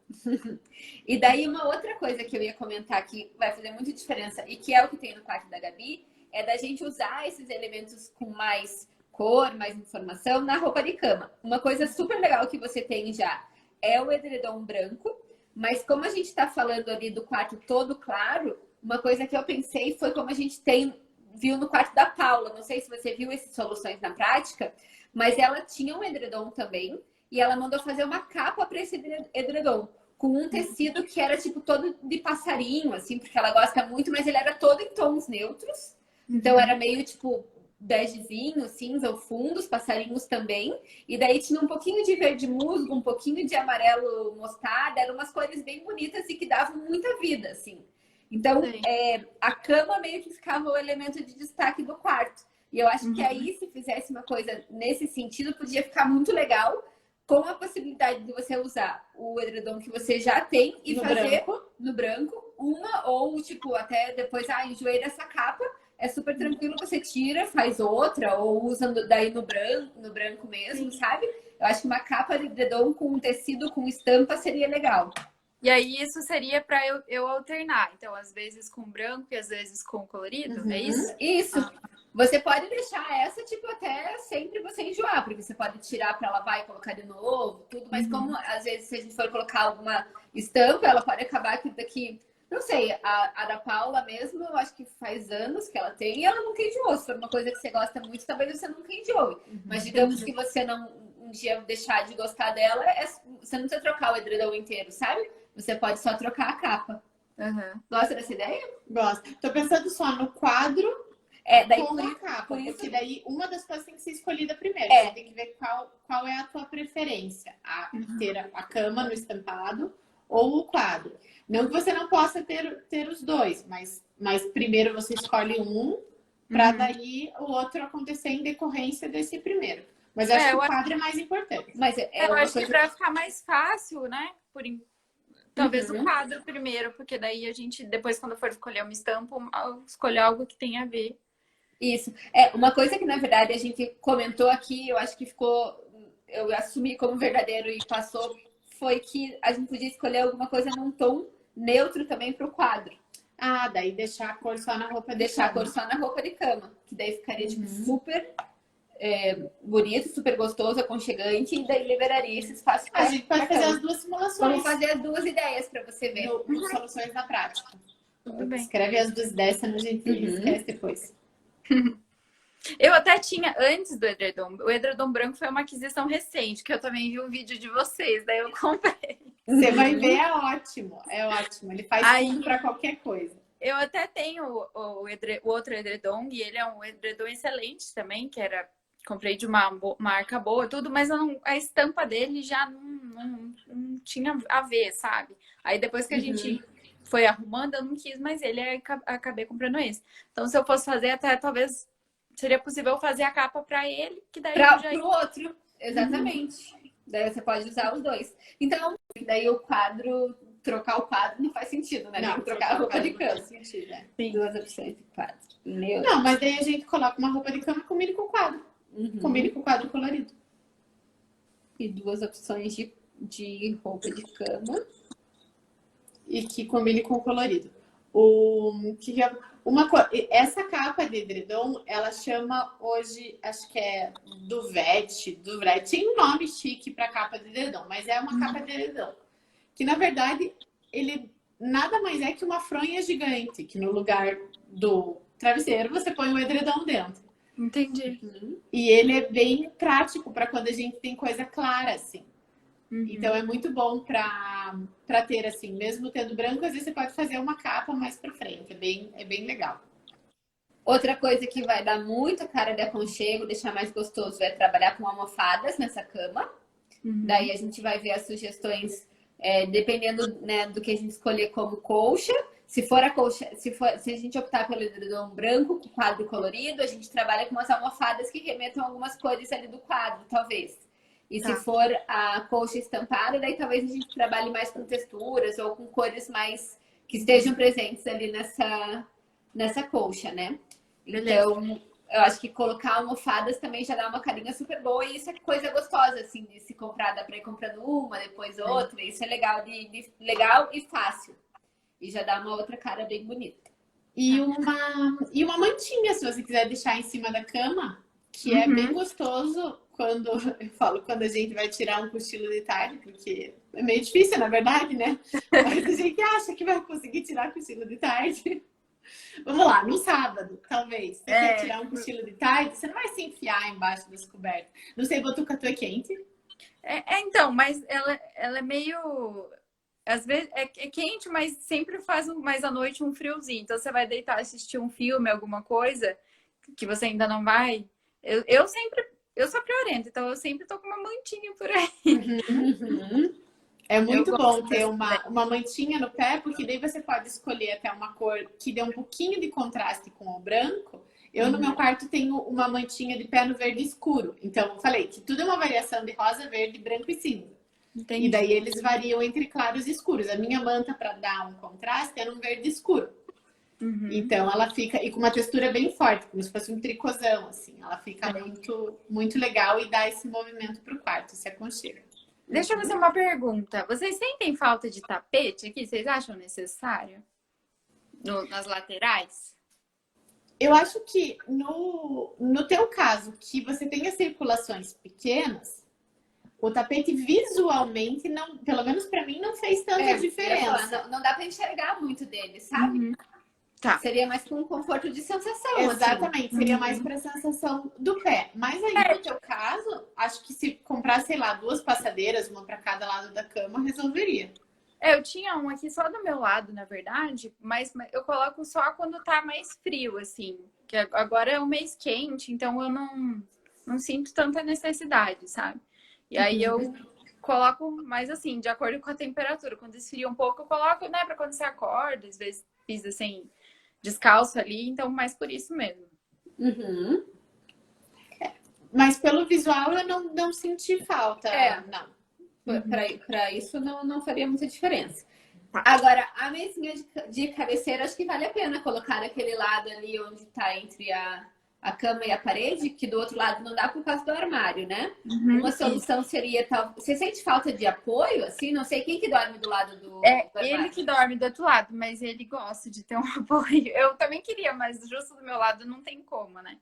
E daí uma outra coisa que eu ia comentar que vai fazer muita diferença e que é o que tem no quarto da Gabi, é da gente usar esses elementos com mais cor, mais informação na roupa de cama. Uma coisa super legal que você tem já é o edredom branco, mas como a gente está falando ali do quarto todo claro, uma coisa que eu pensei foi como a gente viu no quarto da Paula. Não sei se você viu essas soluções na prática, mas ela tinha um edredom também e ela mandou fazer uma capa para esse edredom com um tecido que era tipo todo de passarinho, assim, porque ela gosta muito, mas ele era todo em tons neutros. Então era meio tipo begezinho, cinza, o fundo, os passarinhos também. E daí tinha um pouquinho de verde musgo, um pouquinho de amarelo mostarda, eram umas cores bem bonitas e que davam muita vida, assim. Então, a cama meio que ficava o elemento de destaque do quarto. E eu acho que aí, se fizesse uma coisa nesse sentido, podia ficar muito legal, com a possibilidade de você usar o edredom que você já tem e fazer no branco uma, ou tipo, até depois, enjoei dessa capa, é super tranquilo, você tira, faz outra, ou usa daí no branco mesmo, sabe? Eu acho que uma capa de edredom com um tecido com estampa seria legal. E aí isso seria para eu alternar. Então, às vezes com branco e às vezes com colorido, é isso? Isso. Você pode deixar essa, tipo, até sempre você enjoar, porque você pode tirar para lavar e colocar de novo, tudo, mas como às vezes se a gente for colocar alguma estampa, ela pode acabar que daqui, não sei, a da Paula mesmo, eu acho que faz anos que ela tem e ela nunca enjoou. Se for uma coisa que você gosta muito, talvez você nunca enjoe. Mas digamos que você não um dia deixar de gostar dela, você não precisa trocar o edredom inteiro, sabe? Você pode só trocar a capa. Gosta dessa ideia? Gosto. Tô pensando só no quadro daí com a capa, porque daí uma das coisas tem que ser escolhida primeiro. Você tem que ver qual é a tua preferência. Ter a cama no estampado ou o quadro. Não que você não possa ter os dois, mas primeiro você escolhe um, para daí o outro acontecer em decorrência desse primeiro. Mas acho que o quadro é mais importante. Mas eu acho que para ficar mais fácil, né? Talvez o quadro primeiro, porque daí a gente, depois, quando for escolher uma estampa, escolher algo que tenha a ver. Isso. Uma coisa que, na verdade, a gente comentou aqui, eu acho que eu assumi como verdadeiro e passou, foi que a gente podia escolher alguma coisa num tom neutro também para o quadro. Daí deixar a cor só na roupa de cama. Deixar a cor só na roupa de cama, que daí ficaria tipo, super bonito, super gostoso, aconchegante, e daí liberaria esse espaço. A gente pode fazer as duas simulações. Vamos fazer as duas ideias para você ver. Soluções na prática. Tudo bem. Escreve as duas ideias, senão a gente esquece depois. Eu até tinha, antes do edredom, o edredom branco foi uma aquisição recente, que eu também vi um vídeo de vocês, daí eu comprei. Você vai ver, é ótimo. Ele faz tudo para qualquer coisa. Eu até tenho o outro edredom, e ele é um edredom excelente também, comprei de uma marca boa, tudo, mas a estampa dele já não tinha a ver, sabe? Aí depois que a gente foi arrumando, eu não quis mais ele, aí acabei comprando esse. Então, se eu fosse fazer, até talvez seria possível fazer a capa para ele, que daí pro outro, exatamente. Daí você pode usar os dois. Então, daí trocar o quadro não faz sentido, né? Não, trocar a roupa de cama. Sentido, né? Duas opções de quadro. Não, mas daí a gente coloca uma roupa de cama e combina com o quadro. Combine com o quadro colorido. E duas opções de roupa de cama. E que combine com o colorido. Essa capa de edredom, ela chama hoje, acho que é Duvet. Tem um nome chique para capa de edredom, mas é uma capa de edredom. Que, na verdade, ele nada mais é que uma fronha gigante, que no lugar do travesseiro você põe o edredom dentro. Entendi. E ele é bem prático para quando a gente tem coisa clara, assim. Então é muito bom para ter, assim, mesmo tendo branco, às vezes você pode fazer uma capa mais para frente. É bem legal. Outra coisa que vai dar muita cara de aconchego, deixar mais gostoso, é trabalhar com almofadas nessa cama. Daí a gente vai ver as sugestões, dependendo, né, do que a gente escolher como colcha. Se for a colcha, se a gente optar pelo edredom branco com quadro colorido, a gente trabalha com umas almofadas que remetam a algumas cores ali do quadro, talvez. E Tá. se for a colcha estampada, daí talvez a gente trabalhe mais com texturas ou com cores mais que estejam presentes ali nessa colcha, né? Beleza. Então, eu acho que colocar almofadas também já dá uma carinha super boa e isso é coisa gostosa, assim, de se comprar, dá pra ir comprando uma, depois outra. Isso é legal, legal e fácil. E já dá uma outra cara bem bonita. E uma mantinha, se você quiser deixar em cima da cama, que é bem gostoso quando eu falo quando a gente vai tirar um cochilo de tarde, porque é meio difícil, na verdade, né? Mas a gente acha que vai conseguir tirar cochilo de tarde. Vamos lá, no sábado, talvez. Você quer tirar um cochilo de tarde, você não vai se enfiar embaixo das cobertas. Não sei, Botucatu é quente? Então, mas ela é meio. Às vezes é quente, mas sempre faz mais à noite um friozinho. Então você vai deitar, assistir um filme, alguma coisa que você ainda não vai. Eu sempre. Eu sou friorenta, então eu sempre tô com uma mantinha por aí. É Eu muito bom gosto ter dessa uma mantinha no pé, porque daí você pode escolher até uma cor que dê um pouquinho de contraste com o branco. Eu, no meu quarto, tenho uma mantinha de pé no verde escuro. Então, eu falei que tudo é uma variação de rosa, verde, branco e cinza. Entendi. E daí eles variam entre claros e escuros. A minha manta, para dar um contraste, era um verde escuro. Então, ela fica... E com uma textura bem forte, como se fosse um tricôzão, assim. Ela fica muito, muito legal e dá esse movimento pro quarto, se aconchega. Deixa eu fazer uma pergunta. Vocês sentem falta de tapete aqui? Vocês acham necessário? Nas laterais? Eu acho que no teu caso, que você tenha circulações pequenas, o tapete visualmente, não, pelo menos para mim, não fez tanta diferença. Não dá pra enxergar muito dele, sabe? Tá. Seria mais com um conforto de sensação. Exatamente, seria mais para a sensação do pé. Mas aí, no teu caso, acho que se comprar, sei lá, 2 passadeiras, uma para cada lado da cama, resolveria. Eu tinha um aqui só do meu lado, na verdade, mas eu coloco só quando tá mais frio, assim. Que agora é um mês quente, então eu não sinto tanta necessidade, sabe? E aí eu coloco mais assim, de acordo com a temperatura. Quando esfria um pouco, eu coloco, né, pra quando você acorda, às vezes pisa assim, descalço ali, então mais por isso mesmo. Mas pelo visual eu não senti falta, não. Para isso não faria muita diferença. Agora, a mesinha de cabeceira, acho que vale a pena colocar aquele lado ali onde está entre a cama e a parede, que do outro lado não dá por causa do armário, né? Uma solução seria tal. Você sente falta de apoio, assim? Não sei quem que dorme do lado do armário. Ele que dorme do outro lado, mas ele gosta de ter um apoio. Eu também queria, mas justo do meu lado não tem como, né?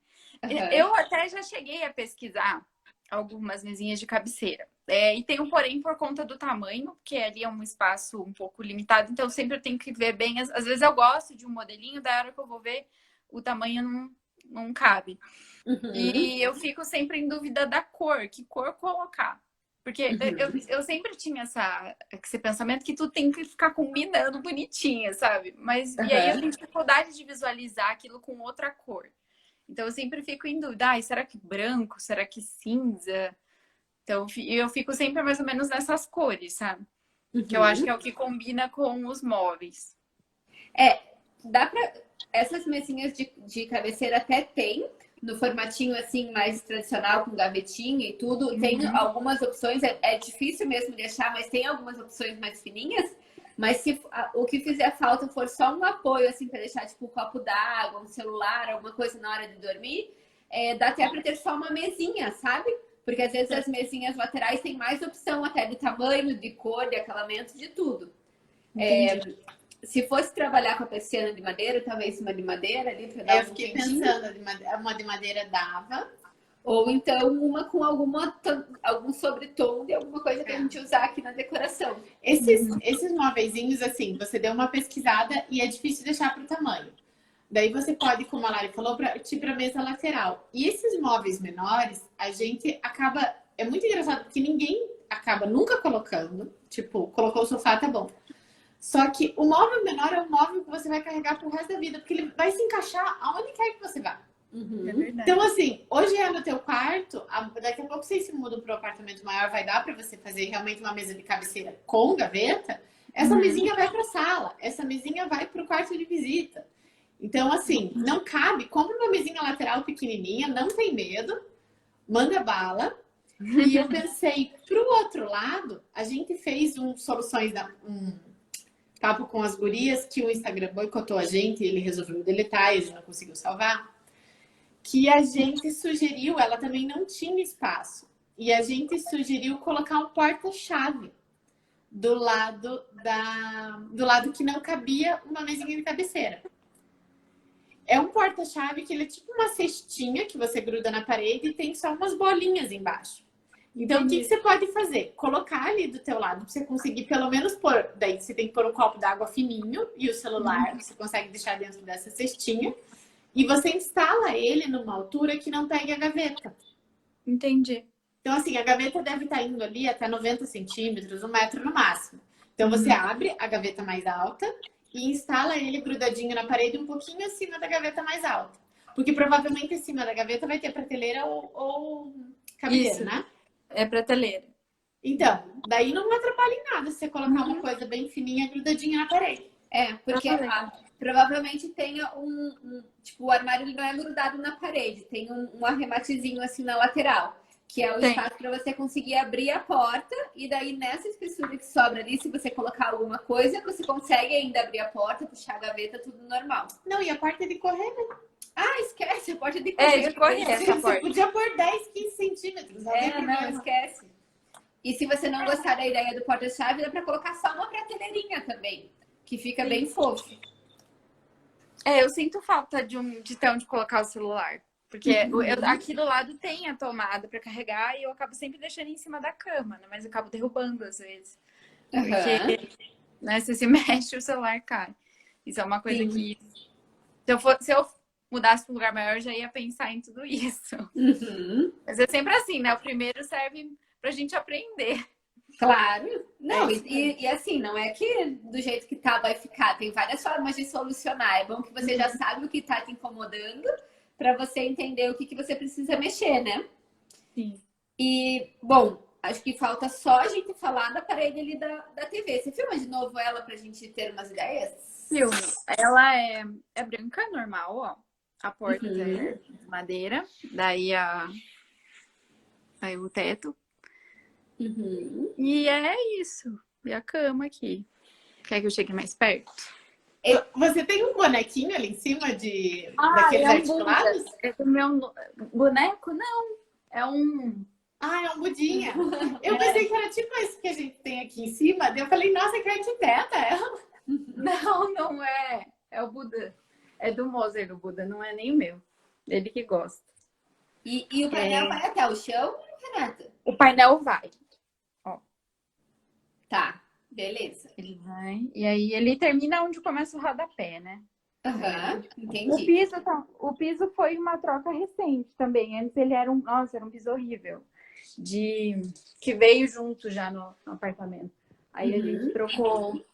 Eu até já cheguei a pesquisar algumas mesinhas de cabeceira. E tem um porém por conta do tamanho, porque ali é um espaço um pouco limitado, então sempre eu tenho que ver bem. Às vezes eu gosto de um modelinho, da hora que eu vou ver, o tamanho não cabe. E eu fico sempre em dúvida da cor, que cor colocar. Porque eu sempre tinha esse pensamento que tu tem que ficar combinando bonitinha, sabe? Mas e aí eu tenho dificuldade de visualizar aquilo com outra cor. Então eu sempre fico em dúvida, será que branco? Será que cinza? Então eu fico sempre mais ou menos nessas cores, sabe? Que eu acho que é o que combina com os móveis. Dá pra... Essas mesinhas de cabeceira até tem, no formatinho assim, mais tradicional, com gavetinha e tudo. Tem algumas opções, é difícil mesmo de achar, mas tem algumas opções mais fininhas. Mas se o que fizer falta for só um apoio, assim, para deixar tipo um copo d'água, um celular, alguma coisa na hora de dormir, dá até para ter só uma mesinha, sabe? Porque às vezes as mesinhas laterais têm mais opção até de tamanho, de cor, de acabamento, de tudo. Se fosse trabalhar com a persiana de madeira, talvez uma de madeira ali para dar Eu fiquei pensando, uma de madeira dava. Ou então uma com algum sobretom de alguma coisa que a gente usar aqui na decoração. Esses móveizinhos, assim, você deu uma pesquisada e é difícil deixar para o tamanho. Daí você pode, como a Lari falou, ir para a mesa lateral. E esses móveis menores, a gente acaba... É muito engraçado porque ninguém acaba nunca colocando. Tipo, colocou o sofá, tá bom. Só que o móvel menor é um móvel que você vai carregar pro resto da vida, porque ele vai se encaixar aonde quer que você vá. Então, assim, hoje é no teu quarto, daqui a pouco vocês se mudam para um apartamento maior, vai dar para você fazer realmente uma mesa de cabeceira com gaveta. Essa mesinha vai para a sala, essa mesinha vai para o quarto de visita. Então, assim, não cabe, compra uma mesinha lateral pequenininha, não tem medo, manda bala. E eu pensei, pro outro lado, a gente fez um papo com as gurias que o Instagram boicotou a gente, ele resolveu deletar e a gente não conseguiu salvar. Que a gente sugeriu, ela também não tinha espaço. E a gente sugeriu colocar um porta-chave do lado que não cabia uma mesinha de cabeceira. É um porta-chave que ele é tipo uma cestinha que você gruda na parede e tem só umas bolinhas embaixo. Então, o que você pode fazer? Colocar ali do teu lado, pra você conseguir pelo menos pôr... Daí, você tem que pôr um copo d'água fininho e o celular, você consegue deixar dentro dessa cestinha. E você instala ele numa altura que não pegue a gaveta. Entendi. Então, assim, a gaveta deve estar indo ali até 90 centímetros, 1 metro no máximo. Então, você abre a gaveta mais alta e instala ele grudadinho na parede um pouquinho acima da gaveta mais alta. Porque provavelmente em cima da gaveta vai ter prateleira ou cabeceira, Isso. né? É prateleira. Então, daí não atrapalha em nada se você colocar uma coisa bem fininha grudadinha na parede. Porque provavelmente tenha tipo, o armário ele não é grudado na parede, tem um arrematezinho assim na lateral, que é o espaço para você conseguir abrir a porta, e daí nessa espessura que sobra ali, se você colocar alguma coisa, você consegue ainda abrir a porta, puxar a gaveta, tudo normal. Não, e a porta é de correr, né? Ah, esquece, a porta é de correr. É, de correr essa Você porta. podia pôr 10, 15 centímetros. Não, esquece. E se você não gostar da ideia do porta-chave, dá para colocar só uma prateleirinha também, que fica bem fofo. Eu sinto falta de ter onde colocar o celular. Porque aqui do lado tem a tomada para carregar e eu acabo sempre deixando em cima da cama, né? Mas eu acabo derrubando às vezes. Porque né, se mexe, o celular cai. Isso é uma coisa que... Se eu mudasse para um lugar maior, eu já ia pensar em tudo isso. Mas é sempre assim, né? O primeiro serve pra gente aprender. Claro. Não, e assim, não é que do jeito que tá vai ficar. Tem várias formas de solucionar. É bom que você já sabe o que tá te incomodando para você entender o que você precisa mexer, né? Sim. E, bom, acho que falta só a gente falar da parede ali da TV. Você filma de novo ela pra gente ter umas ideias? Filma. Ela é branca, normal, ó. A porta é de madeira. Daí aí o teto. E é isso. E a cama aqui. Quer que eu chegue mais perto? Você tem um bonequinho ali em cima daqueles articulados? É do meu boneco? Não. É um... É um budinha. Eu pensei que era tipo esse que a gente tem aqui em cima. Daí eu falei, nossa, que arquiteta ela. Não é. É o Buda. É do Moser, o Buda. Não é nem o meu. Ele que gosta. E o painel vai até o chão, Renata? O painel vai. Tá, beleza. Ele vai. E aí ele termina onde começa o rodapé, né? Entendi. O piso foi uma troca recente também. Antes ele era era um piso horrível. Que veio junto já no apartamento. Aí a gente trocou.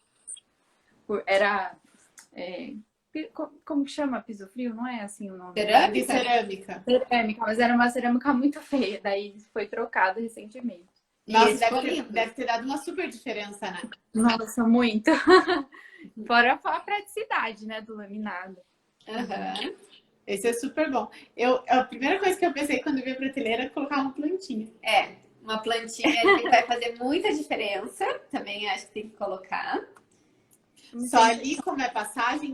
Como que chama piso frio? Não é assim o nome? Cerâmica. Cerâmica, mas era uma cerâmica muito feia. Daí foi trocado recentemente. Nossa, deve ter dado uma super diferença, né? Nossa, muito. Fora a praticidade, né, do laminado. Esse é super bom. A primeira coisa que eu pensei quando eu vi a prateleira é colocar uma plantinha. Uma plantinha que vai fazer muita diferença. Também acho que tem que colocar. Só ali, como é passagem,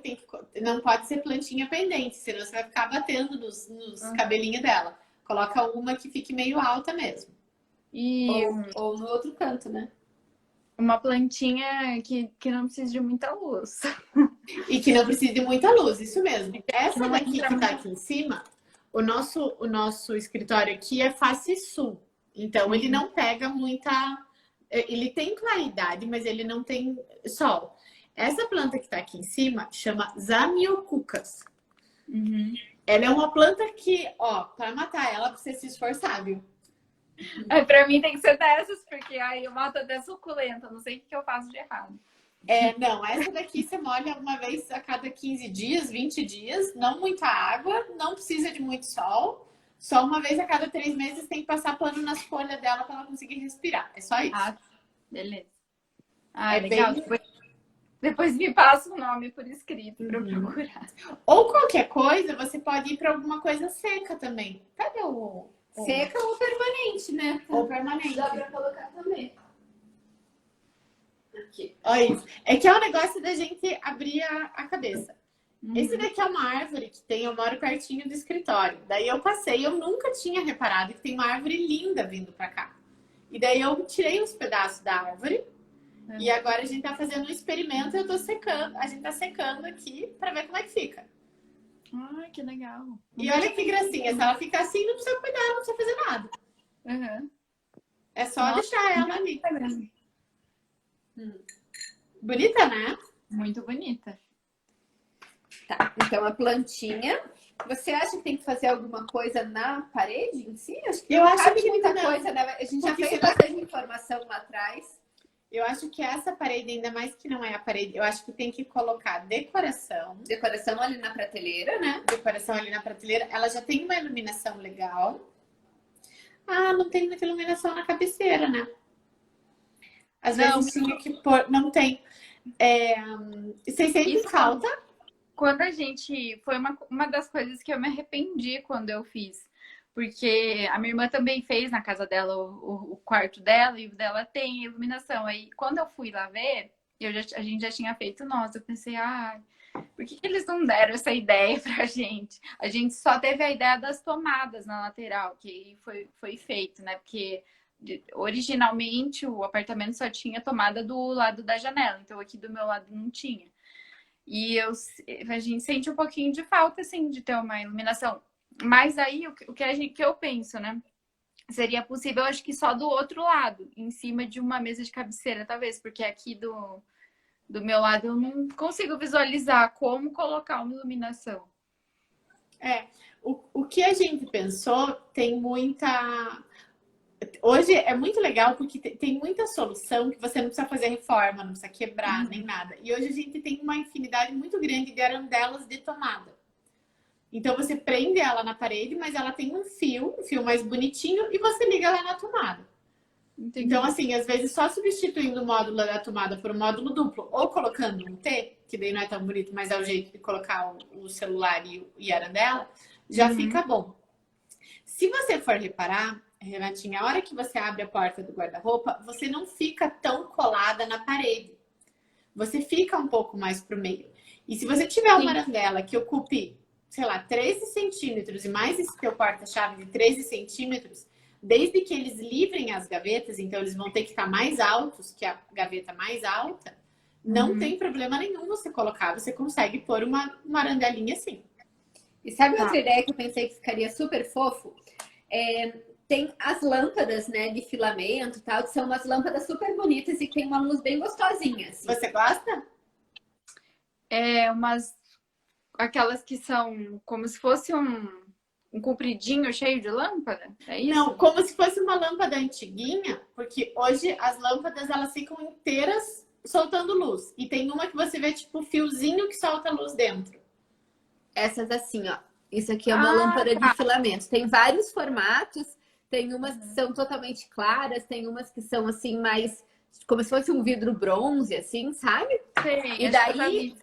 não pode ser plantinha pendente, senão você vai ficar batendo nos cabelinhos dela. Coloca uma que fique meio alta mesmo. Ou no outro canto, né? Uma plantinha que não precisa de muita luz. E que não precisa de muita luz, isso mesmo. Essa daqui que tá aqui em cima, o nosso escritório aqui é face sul. Então, ele não pega muita... Ele tem claridade, mas ele não tem sol. Essa planta que tá aqui em cima chama Zamioculcas. Ela é uma planta que, para matar ela, precisa se esforçar, viu? Pra mim tem que ser dessas, porque aí eu mato até suculenta. Não sei o que eu faço de errado. Não, essa daqui você molha uma vez a cada 15 dias, 20 dias. Não muita água, não precisa de muito sol. Só uma vez a cada 3 meses tem que passar pano nas folhas dela para ela conseguir respirar. É só isso. Beleza. Legal. Depois me passa o nome por escrito para eu procurar. Ou qualquer coisa, você pode ir para alguma coisa seca também. Pega Seca ou permanente, né? Ou permanente. Dá pra colocar também. Aqui. Olha isso. É que é um negócio da gente abrir a cabeça. Esse daqui é uma árvore que tem, eu moro pertinho do escritório. Daí eu passei, eu nunca tinha reparado que tem uma árvore linda vindo pra cá. E daí eu tirei uns pedaços da árvore. E agora a gente tá fazendo um experimento e eu tô secando. A gente tá secando aqui pra ver como é que fica. Ai, que legal. E olha que gracinha, se ela ficar assim, não precisa cuidar, não precisa fazer nada. Uhum. É só deixar ela ali. É mesmo. Bonita, né? Muito bonita. Tá, então a plantinha. Você acha que tem que fazer alguma coisa na parede em si? Acho que Eu não acho cabe que muita não. coisa, né? A gente já Porque fez você vai- bastante informação lá atrás. Eu acho que essa parede, ainda mais que não é a parede, eu acho que tem que colocar decoração. Decoração ali na prateleira, né? Decoração ali na prateleira. Ela já tem uma iluminação legal. Ah, não tem muita iluminação na cabeceira, né? Às Não. vezes tinha que pôr. Não tem. Vocês sentem Isso falta? Quando a gente. Foi uma das coisas que eu me arrependi quando eu fiz. Porque a minha irmã também fez na casa dela o quarto dela e o dela tem iluminação. Aí quando eu fui lá ver, a gente já tinha feito nossa. Eu pensei, ai, por que eles não deram essa ideia pra gente? A gente só teve a ideia das tomadas na lateral, que foi feito, né? Porque originalmente o apartamento só tinha tomada do lado da janela, então aqui do meu lado não tinha. E a gente sente um pouquinho de falta, assim, de ter uma iluminação. Mas aí, o que eu penso, né? Seria possível, acho que só do outro lado, em cima de uma mesa de cabeceira, talvez. Porque aqui do meu lado eu não consigo visualizar como colocar uma iluminação. O que a gente pensou tem muita. Hoje é muito legal porque tem muita solução que você não precisa fazer reforma, não precisa quebrar, nem nada. E hoje a gente tem uma infinidade muito grande de arandelas de tomada. Então você prende ela na parede, mas ela tem um fio mais bonitinho, e você liga ela na tomada. Entendi. Então, assim, às vezes só substituindo o módulo da tomada por um módulo duplo, ou colocando um T, que daí não é tão bonito, mas é o jeito de colocar o celular e a arandela, já fica bom. Se você for reparar, Renatinha, a hora que você abre a porta do guarda-roupa, você não fica tão colada na parede. Você fica um pouco mais pro meio. E se você tiver uma arandela que ocupe, sei lá, 13 centímetros e mais esse teu porta-chave de 13 centímetros, desde que eles livrem as gavetas, então eles vão ter que estar mais altos que a gaveta mais alta, não tem problema nenhum você colocar. Você consegue pôr uma arandelinha assim. E sabe outra ideia que eu pensei que ficaria super fofo? Tem as lâmpadas, né, de filamento e tal, que são umas lâmpadas super bonitas e tem uma luz bem gostosinha. Assim. Você gosta? Aquelas que são como se fosse um compridinho cheio de lâmpada? É isso? Não, como se fosse uma lâmpada antiguinha, porque hoje as lâmpadas elas ficam inteiras soltando luz. E tem uma que você vê tipo fiozinho que solta luz dentro. Essas assim, ó. Isso aqui é uma lâmpada de filamento. Tem vários formatos. Tem umas que são totalmente claras, tem umas que são assim mais como se fosse um vidro bronze, assim, sabe? Sim, e daí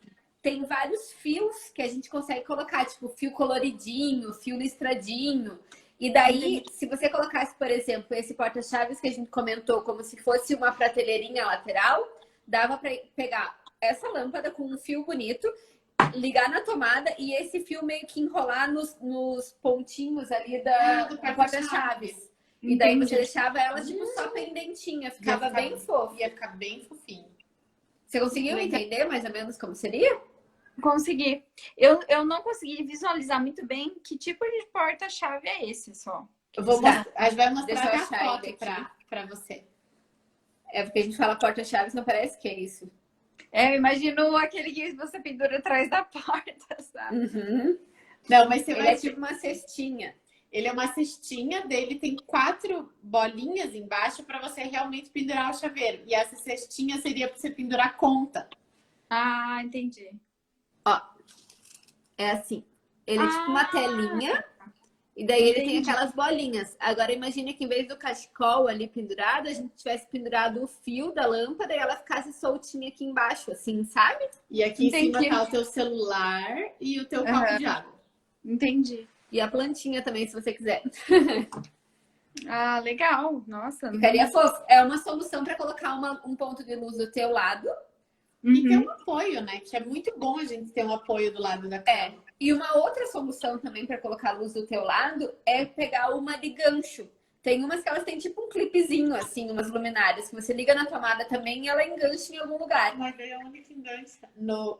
tem vários fios que a gente consegue colocar, tipo fio coloridinho, fio listradinho. E daí, se você colocasse, por exemplo, esse porta-chaves que a gente comentou, como se fosse uma prateleirinha lateral, dava para pegar essa lâmpada com um fio bonito, ligar na tomada e esse fio meio que enrolar nos pontinhos ali do porta-chaves. E daí você deixava ela tipo só pendentinha, ficava bem fofo. Ia ficar bem fofinho. Você conseguiu entender mais ou menos como seria? Consegui. Eu não consegui visualizar muito bem que tipo de porta-chave é esse só. A gente vai mostrar Deixa eu até a achar foto ele pra você. É porque a gente fala porta-chaves, não parece que é isso. Eu imagino aquele que você pendura atrás da porta, sabe? Uhum. Não, mas você Ele vai é tipo uma cestinha. Ele é uma cestinha, dele tem 4 bolinhas embaixo para você realmente pendurar o chaveiro. E essa cestinha seria para você pendurar conta. Ah, entendi. Ó, é assim. Ele é tipo uma telinha. E daí ele tem aquelas bolinhas. Agora imagine que em vez do cachecol ali pendurado, a gente tivesse pendurado o fio da lâmpada e ela ficasse soltinha aqui embaixo, assim, sabe? E aqui em cima tá o teu celular e o teu copo de água. Entendi. E a plantinha também, se você quiser. Ah, legal. Nossa. Ficaria fofo. É uma solução para colocar um ponto de luz do teu lado. E ter Uhum. um apoio, né? Que é muito bom a gente ter um apoio do lado da cama. E uma outra solução também para colocar a luz do teu lado é pegar uma de gancho. Tem umas que elas têm tipo um clipezinho, assim, umas luminárias, que você liga na tomada também e ela engancha em algum lugar. Mas aí é onde que engancha? No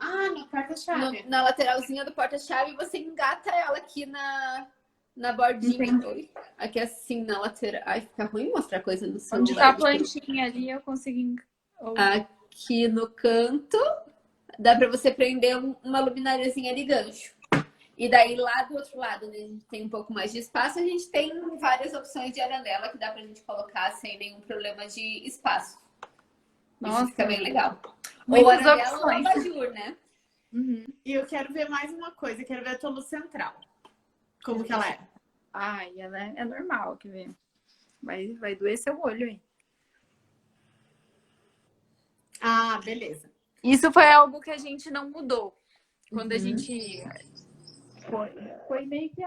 porta-chave. Na lateralzinha do porta-chave, você engata ela aqui na bordinha. Entendi. Aqui assim, na lateral. Ai, fica ruim mostrar coisa no celular. Onde tá a plantinha ali, eu consegui. Aqui no canto, dá para você prender uma luminariazinha de gancho. E daí lá do outro lado, onde a gente tem um pouco mais de espaço, a gente tem várias opções de arandela que dá pra gente colocar sem nenhum problema de espaço. Nossa, isso fica bem legal. Ou muitas arandela ou opções. abajur, né? Uhum. E eu quero ver mais uma coisa, quero ver a tua luz central. Como que ela é? Ai, ela é normal, quer ver? Vai doer seu olho aí. Ah, beleza. Isso foi algo que a gente não mudou. Quando a gente... Foi meio que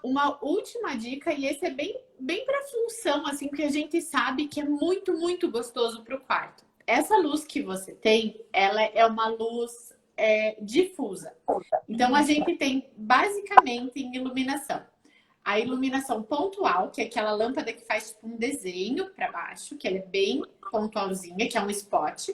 uma última dica, e esse é bem para função, assim, porque a gente sabe que é muito, muito gostoso para o quarto. Essa luz que você tem, ela é uma luz difusa. Então, a gente tem basicamente em iluminação. A iluminação pontual, que é aquela lâmpada que faz tipo um desenho para baixo, que ela é bem pontualzinha, que é um spot.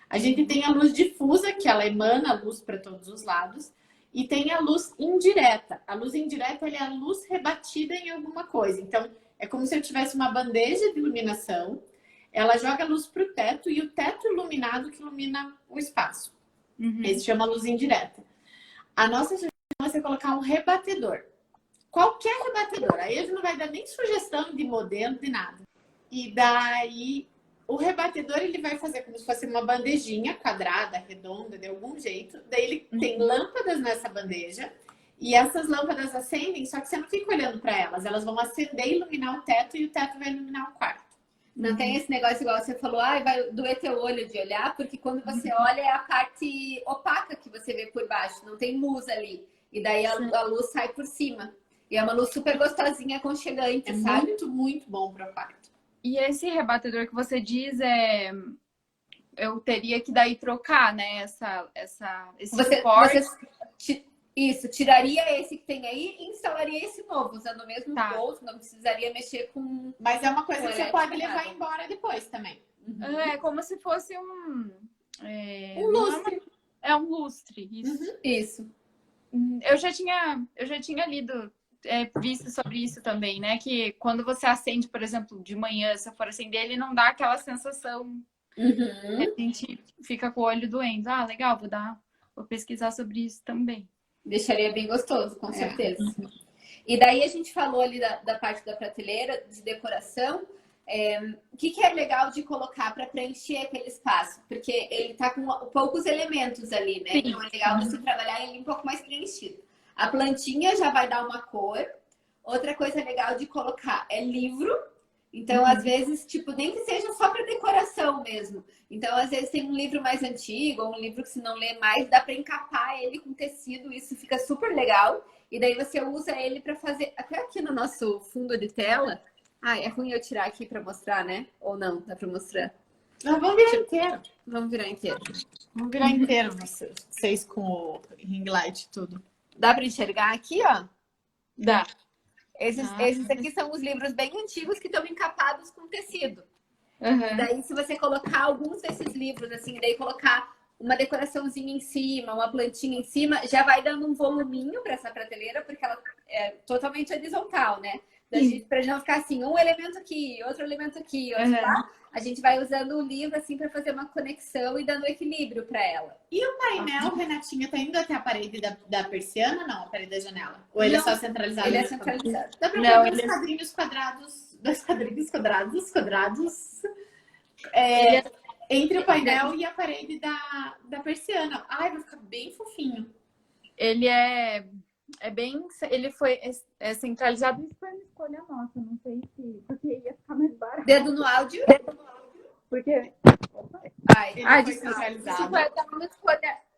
A gente tem a luz difusa, que ela emana luz para todos os lados. E tem a luz indireta. A luz indireta é a luz rebatida em alguma coisa. Então, é como se eu tivesse uma bandeja de iluminação. Ela joga luz para o teto e o teto iluminado que ilumina o espaço. Uhum. Esse chama luz indireta. A nossa sugestão é você colocar um rebatedor. Qualquer rebatedor. Aí a gente não vai dar nem sugestão de modelo, de nada. E daí... O rebatedor, ele vai fazer como se fosse uma bandejinha quadrada, redonda, de algum jeito. Daí ele tem lâmpadas nessa bandeja. E essas lâmpadas acendem, só que você não fica olhando para elas. Elas vão acender e iluminar o teto e o teto vai iluminar o quarto. Não tem esse negócio igual você falou, vai doer teu olho de olhar, porque quando você olha é a parte opaca que você vê por baixo. Não tem luz ali. E daí a luz sai por cima. E é uma luz super gostosinha, aconchegante, sabe? Muito, muito bom para o quarto. E esse rebatedor que você diz eu teria que daí trocar, né? Esse suporte. Isso, tiraria esse que tem aí e instalaria esse novo, usando o mesmo bolso, não precisaria mexer com... Mas é uma coisa que você pode levar embora depois também. Uhum. É como se fosse um lustre. É um lustre, isso. Uhum. Isso. Eu já tinha lido... visto sobre isso também, né? Que quando você acende, por exemplo, de manhã, se eu for acender, ele não dá aquela sensação. A gente fica com o olho doendo. Ah, legal, vou pesquisar sobre isso também. Deixaria bem gostoso, com certeza. E daí a gente falou ali da parte da prateleira, de decoração. O que é legal de colocar para preencher aquele espaço? Porque ele tá com poucos elementos ali, né? Sim. Então é legal você trabalhar ele um pouco mais preenchido. A plantinha já vai dar uma cor. Outra coisa legal de colocar é livro. Então, às vezes, tipo, nem que seja só para decoração mesmo. Então, às vezes tem um livro mais antigo, ou um livro que se não lê mais, dá para encapar ele com tecido. Isso fica super legal. E daí você usa ele para fazer... Até aqui no nosso fundo de tela... é ruim eu tirar aqui para mostrar, né? Ou não? Dá para mostrar? Não, vamos virar inteiro. Vamos virar inteiro. Vamos virar inteiro, vocês com o ring light e tudo. Dá para enxergar aqui, ó? Dá. Esses aqui são os livros bem antigos que estão encapados com tecido. Uhum. Daí, se você colocar alguns desses livros, assim, daí colocar uma decoraçãozinha em cima, uma plantinha em cima, já vai dando um voluminho para essa prateleira, porque ela é totalmente horizontal, né? Para não ficar assim, um elemento aqui, outro elemento aqui, outro lá. A gente vai usando o livro assim para fazer uma conexão e dando equilíbrio para ela. E o painel, Renatinha, tá indo até a parede da persiana, não? A parede da janela? Ou ele é só centralizado? Ele é centralizado. Dá pra ver os quadrinhos quadrados, entre o painel e a parede da persiana. Ai, vai ficar bem fofinho. Ele é bem... Ele foi centralizado. Isso foi uma escolha nossa, não sei se... Porque ia ficar mais barato. Dedo no áudio. Porque... Foi centralizado.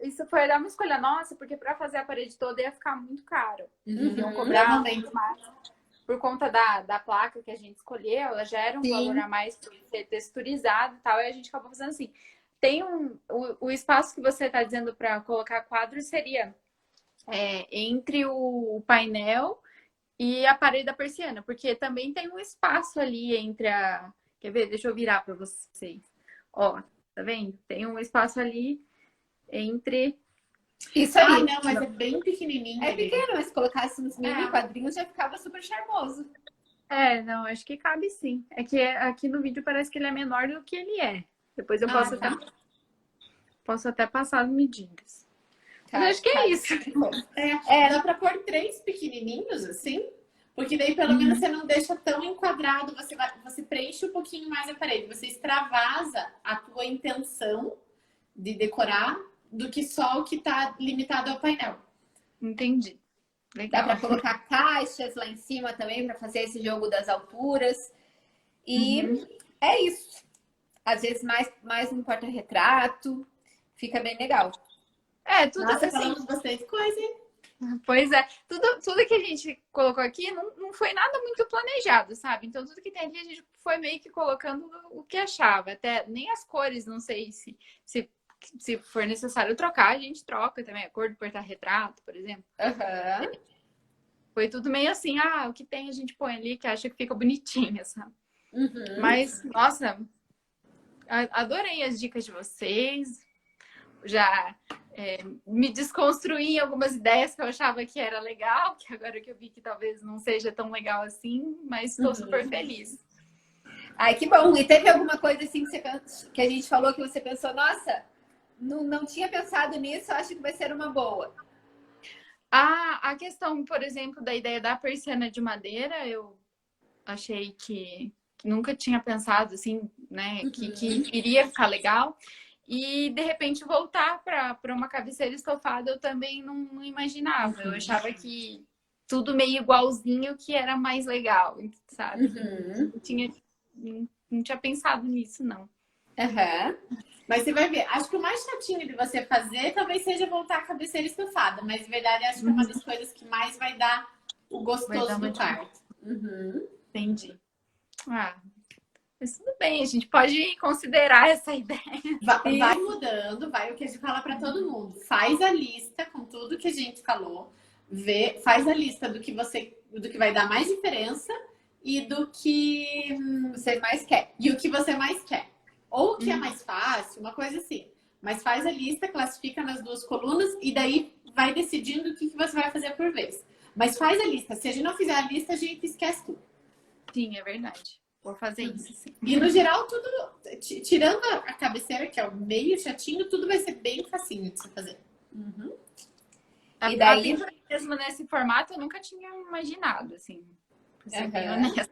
Isso foi dar uma escolha nossa, porque para fazer a parede toda ia ficar muito caro. Uhum. Iam cobrar muito mais. por conta da placa que a gente escolheu, ela já era um valor a mais por ser texturizado e tal, e a gente acabou fazendo assim. Tem o espaço que você está dizendo para colocar quadros seria entre o painel e a parede da persiana, porque também tem um espaço ali entre a... Quer ver? Deixa eu virar para vocês. Ó, tá vendo? Tem um espaço ali entre... Isso aí. Ah, não, mas é bem pequenininho. É pequeno, mas se colocasse uns mini quadrinhos já ficava super charmoso. Não, acho que cabe sim. É que aqui no vídeo parece que ele é menor do que ele é. Depois eu posso até passar as medidas. Mas acho que é isso. Dá pra pôr 3 pequenininhos, assim? Porque daí pelo menos você não deixa tão enquadrado, você preenche um pouquinho mais a parede. Você extravasa a tua intenção de decorar do que só o que tá limitado ao painel. Entendi. Dá Legal. pra colocar caixas lá em cima também para fazer esse jogo das alturas. E é isso. Às vezes mais um porta-retrato. Fica bem legal. Tudo Nossa, assim. falamos bastante coisa, hein? Pois é. Tudo que a gente colocou aqui não foi nada muito planejado, sabe? Então, tudo que tem ali a gente foi meio que colocando o que achava. Até nem as cores, não sei se for necessário trocar, a gente troca também. A cor do porta-retrato, por exemplo. Foi tudo meio assim, o que tem a gente põe ali que acha que fica bonitinho, sabe? Mas, nossa, adorei as dicas de vocês. Já me desconstruí em algumas ideias que eu achava que era legal, que agora que eu vi que talvez não seja tão legal assim, mas estou super feliz. Ai, que bom! E teve alguma coisa assim que a gente falou que você pensou, nossa, não tinha pensado nisso, acho que vai ser uma boa. A questão, por exemplo, da ideia da persiana de madeira, eu achei que nunca tinha pensado assim, né, que iria ficar legal. E, de repente, voltar para uma cabeceira estofada eu também não imaginava. Eu achava que tudo meio igualzinho que era mais legal, sabe? Não tinha pensado nisso, não. Mas você vai ver, acho que o mais chatinho de você fazer talvez seja voltar a cabeceira estofada, mas de verdade acho que é uma das coisas que mais vai dar o gostoso do quarto. Entendi. Mas tudo bem, a gente pode considerar essa ideia. Vai mudando, vai o que a gente fala para todo mundo. Faz a lista com tudo que a gente falou, faz a lista do que vai dar mais diferença e do que você mais quer. E o que você mais quer. Ou o que é mais fácil, uma coisa assim. Mas faz a lista, classifica nas 2 colunas e daí vai decidindo o que você vai fazer por vez. Mas faz a lista. Se a gente não fizer a lista, a gente esquece tudo. Sim, é verdade. Vou fazer isso, sim. E no geral, tudo, tirando a cabeceira, que é o meio chatinho, tudo vai ser bem facinho de você fazer. E daí, mesmo nesse formato, eu nunca tinha imaginado, assim. Pra ser bem honesta.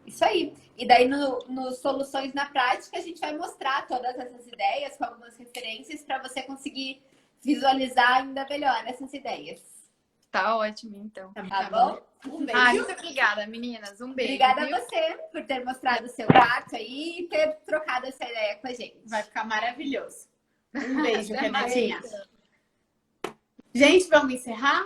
Isso aí. E daí, no Soluções na Prática, a gente vai mostrar todas essas ideias com algumas referências para você conseguir visualizar ainda melhor essas ideias. Tá ótimo, então. Tá bom? Um beijo. Muito obrigada, meninas. Um beijo. Obrigada a você por ter mostrado o seu quarto aí e ter trocado essa ideia com a gente. Vai ficar maravilhoso. Um beijo, Renatinha. Gente, vamos encerrar?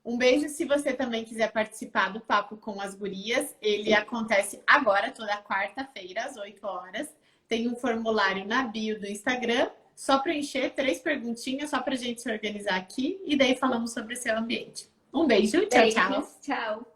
Um beijo. Se você também quiser participar do Papo com as Gurias, ele acontece agora, toda quarta-feira, às 8 horas. Tem um formulário na bio do Instagram. Só preencher 3 perguntinhas, só pra gente se organizar aqui. E daí falamos sobre o seu ambiente. Um beijo. Tchau, tchau. Tchau.